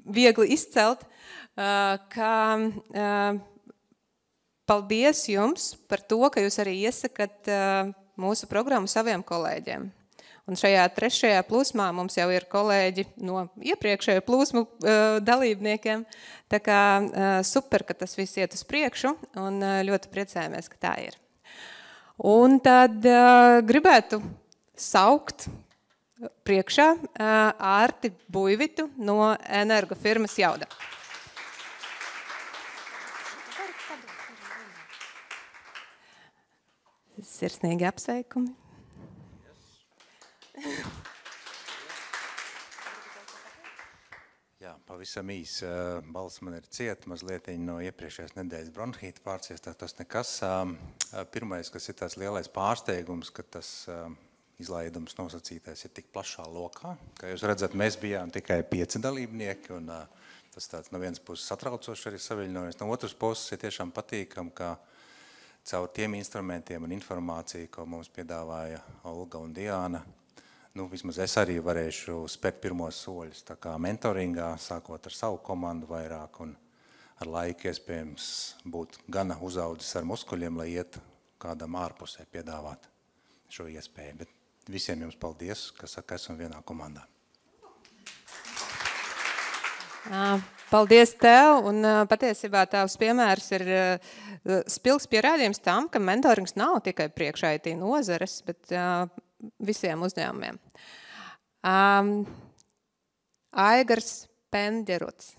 viegli izcelt, ka paldies jums par to, ka jūs arī iesakat mūsu programmu saviem kolēģiem. Un šajā 3. plūsmā mums jau ir kolēģi no iepriekšējo plūsmu dalībniekiem. Tā kā super, ka tas viss iet uz priekšu un ļoti priecājamies, ka tā ir. Un tad gribētu saukt priekšā Ārti Buivitu no energo firmas Jauda. Sirsnīgi apsveikumi. Jā, pavisam īs. Balss man ir cieta, mazliet no iepriekšējās nedēļas bronhīta pārciestā, tas nekas. Pirmais, kas ir tās lielais pārsteigums, ka tas izlaidums nosacītais ir tik plašā lokā. Kā jūs redzat, mēs bijām tikai 5 dalībnieki, un tas tāds no vienas puses satraucoši arī saviļņojas. No otras puses ir tiešām patīkam, ka caur tiem instrumentiem un informāciju, ko mums piedāvāja Olga un Diāna, vismaz es arī varēšu spērt pirmos soļus, tā kā mentoringā, sākot ar savu komandu vairāk un ar laiku iespējams būt gana uzaudzis ar muskuļiem, lai iet kādam ārpusē piedāvāt šo iespēju. Bet visiem jums paldies, ka esam vienā komandā. Paldies tev, un patiesībā tavs piemērs ir spilgs pierādījums tam, ka mentorings nav tikai priekš IT nozares, bet visiem uzņēmumiem. Aigars Pendjerots.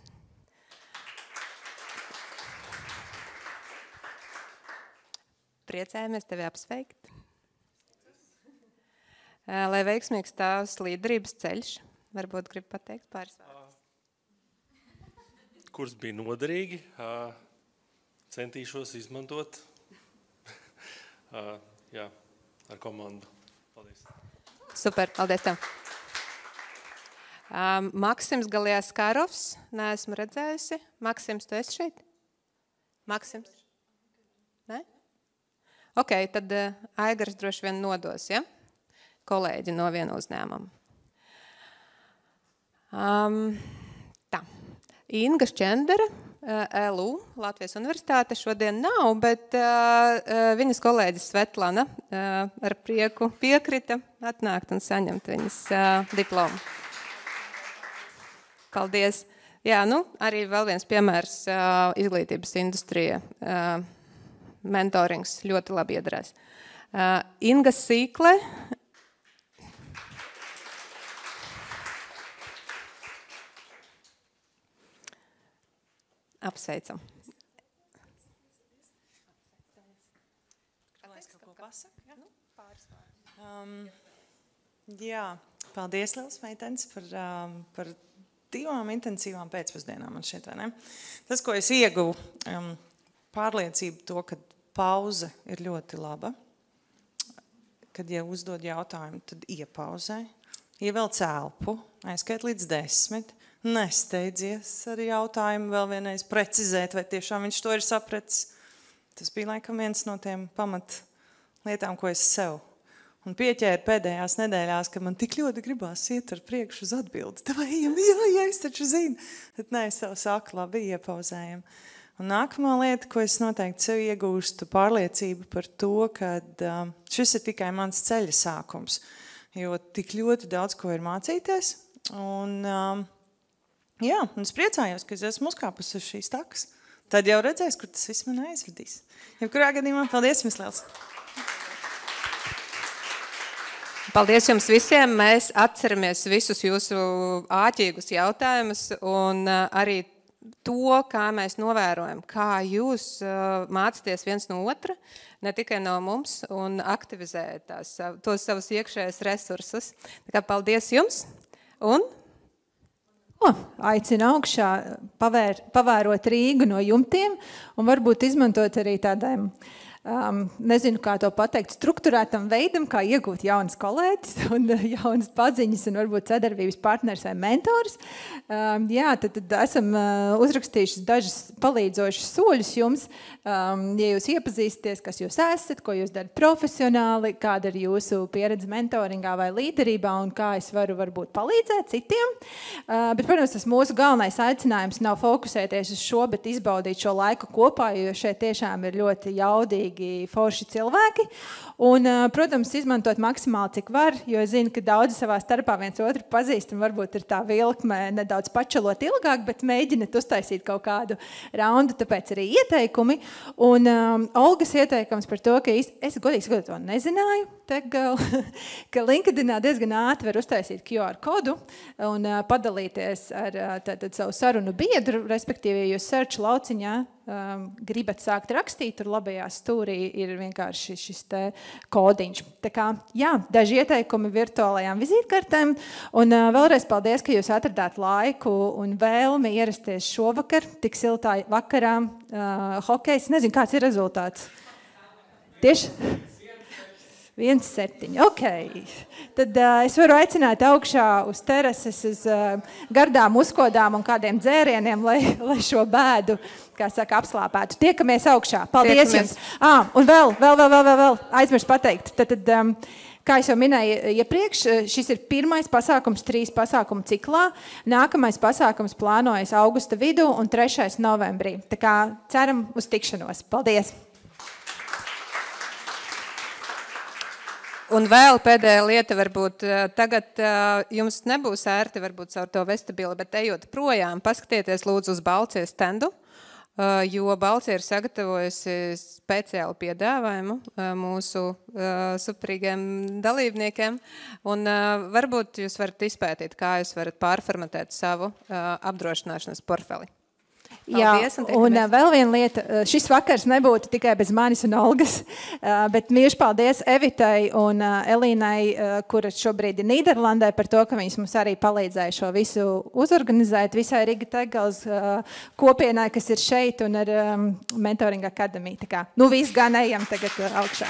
Priecājamies tevi apsveikt. Lai veiksmīgs tavs līderības ceļš, varbūt grib pateikt pāris vārdus. Kurs bija noderīgi, centīšos izmantot ar komandu. Paldies. Super, paldies tev. Maksims Galjaskārovs, neesmu redzējusi. Maksims, tu esi šeit? Maksims? Ne? Ok, tad Aigars droši vien nodos, ja? Kolēģi no viena uzņēmuma. Tā. Inga Šķendere LU, Latvijas universitāte, šodien nav, bet viņas kolēģis Svetlana ar prieku piekrita atnākt un saņemt viņas diplomu. Paldies! Jā, nu, arī vēl viens piemērs izglītības industrija. Mentorings ļoti labi iedarēs. Inga Sīkle. Apsveicam. Jā, paldies, Lielas meitenes, par divām intensīvām pēcpusdienām man šeit, vai ne? Tas, ko es ieguvu, pārliecību to, ka pauze ir ļoti laba. Kad jau uzdod jautājumu, tad iepauzē, ievelc elpu, aizskait līdz 10, nesteidzies ar jautājumu vēl vienreiz precizēt, vai tiešām viņš to ir sapratis. Tas bija laikam viens no tiem pamat lietām, ko es sev. Un pieķēru pēdējās nedēļās, ka man tik ļoti gribās iet ar priekšu uz atbildi. Tā vai ejam, jā, es taču zinu. Tad nē, es sev saku, labi, iepauzējam. Un nākamā lieta, ko es noteikti sev iegūstu, pārliecību par to, ka šis ir tikai mans ceļa sākums. Jo tik ļoti daudz, ko ir mācīties. Un jā, un es priecājos, ka es esmu uzkāpus uz šīs takas. Tad jau redzēs, kur tas viss man aizvedīs. Jebkurā gadījumā, paldies jums liels! Paldies jums visiem! Mēs atceramies visus jūsu āķīgus jautājumus un arī to, kā mēs novērojam, kā jūs mācāties viens no otra, ne tikai no mums, un aktivizējat tos savus iekšējos resursus. Tā kā paldies jums! Un aicinu augšā pavērot Rīgu no jumtiem un varbūt izmantot arī tādiem, nezinu, kā to pateikt, strukturētam veidam, kā iegūt jaunas kolēģis un jaunas paziņas un varbūt sadarbības partners vai mentors. Jā, tad esam uzrakstījuši dažas palīdzošas soļus jums, ja jūs iepazīsties, kas jūs esat, ko jūs darat profesionāli, kāda ir jūsu pieredze mentoringā vai līderībā un kā es varu varbūt palīdzēt citiem. Bet, protams, tas mūsu galvenais aicinājums nav fokusēties uz šo, bet izbaudīt šo laiku kopā, jo šeit tiešām ir ļoti jaudīgi forši cilvēki. Un, protams, izmantot maksimāli, cik var, jo es zinu, ka daudzi savā starpā viens otru pazīst un varbūt ir tā vilkme nedaudz pačalot ilgāk, bet mēģināt uztaisīt kaut kādu raundu, tāpēc arī ieteikumi. Un Olgas ieteikums par to, ka es godīgi sakot to nezināju, ka LinkedInā diezgan ātri var uztaisīt QR kodu un padalīties ar savu sarunu biedru, respektīvi, jūs search lauciņā gribat sākt rakstīt, tur labajā stūrī ir vienkārši šis te kodiņš. Tā kā, jā, daži ieteikumi virtuālajām vizītkartēm, un vēlreiz paldies, ka jūs atradāt laiku un vēlmi ierasties šovakar, tik siltā vakarā, hokejs, nezinu, kāds ir rezultāts. Tieši? 1,7. Ok. Tad es varu aicināt augšā uz terases, uz gardām uzkodām un kādiem dzērieniem, lai šo bēdu, kā saka, apslāpētu. Tiekamies augšā. Paldies jums. Un vēl aizmirst pateikt. Tad, kā es jau minēju iepriekš, šis ir pirmais pasākums 3 pasākumu ciklā. Nākamais pasākums plānojas augusta vidū un 3. novembrī. Tā kā ceram uz tikšanos. Paldies! Un vēl pēdējā lieta, varbūt tagad jums nebūs ērti varbūt caur to vestibili, bet ejot projām, paskatieties lūdzu uz Balcie standu, jo Balcie ir sagatavojusi speciālu piedāvājumu mūsu superīgiem dalībniekiem, un varbūt jūs varat izpētīt, kā jūs varat pārformatēt savu apdrošināšanas portfeli. Paldies, jā, un vēl viena lieta, šis vakars nebūtu tikai bez manis un Olgas, bet mīļš paldies Evitai un Elīnai, kura šobrīd ir Nīderlandē, par to, ka viņas mums arī palīdzēja šo visu uzorganizēt visai Riga Tegels kopienai, kas ir šeit un ar Mentoring Academy. Tā kā, viss gan ejam tagad augšā.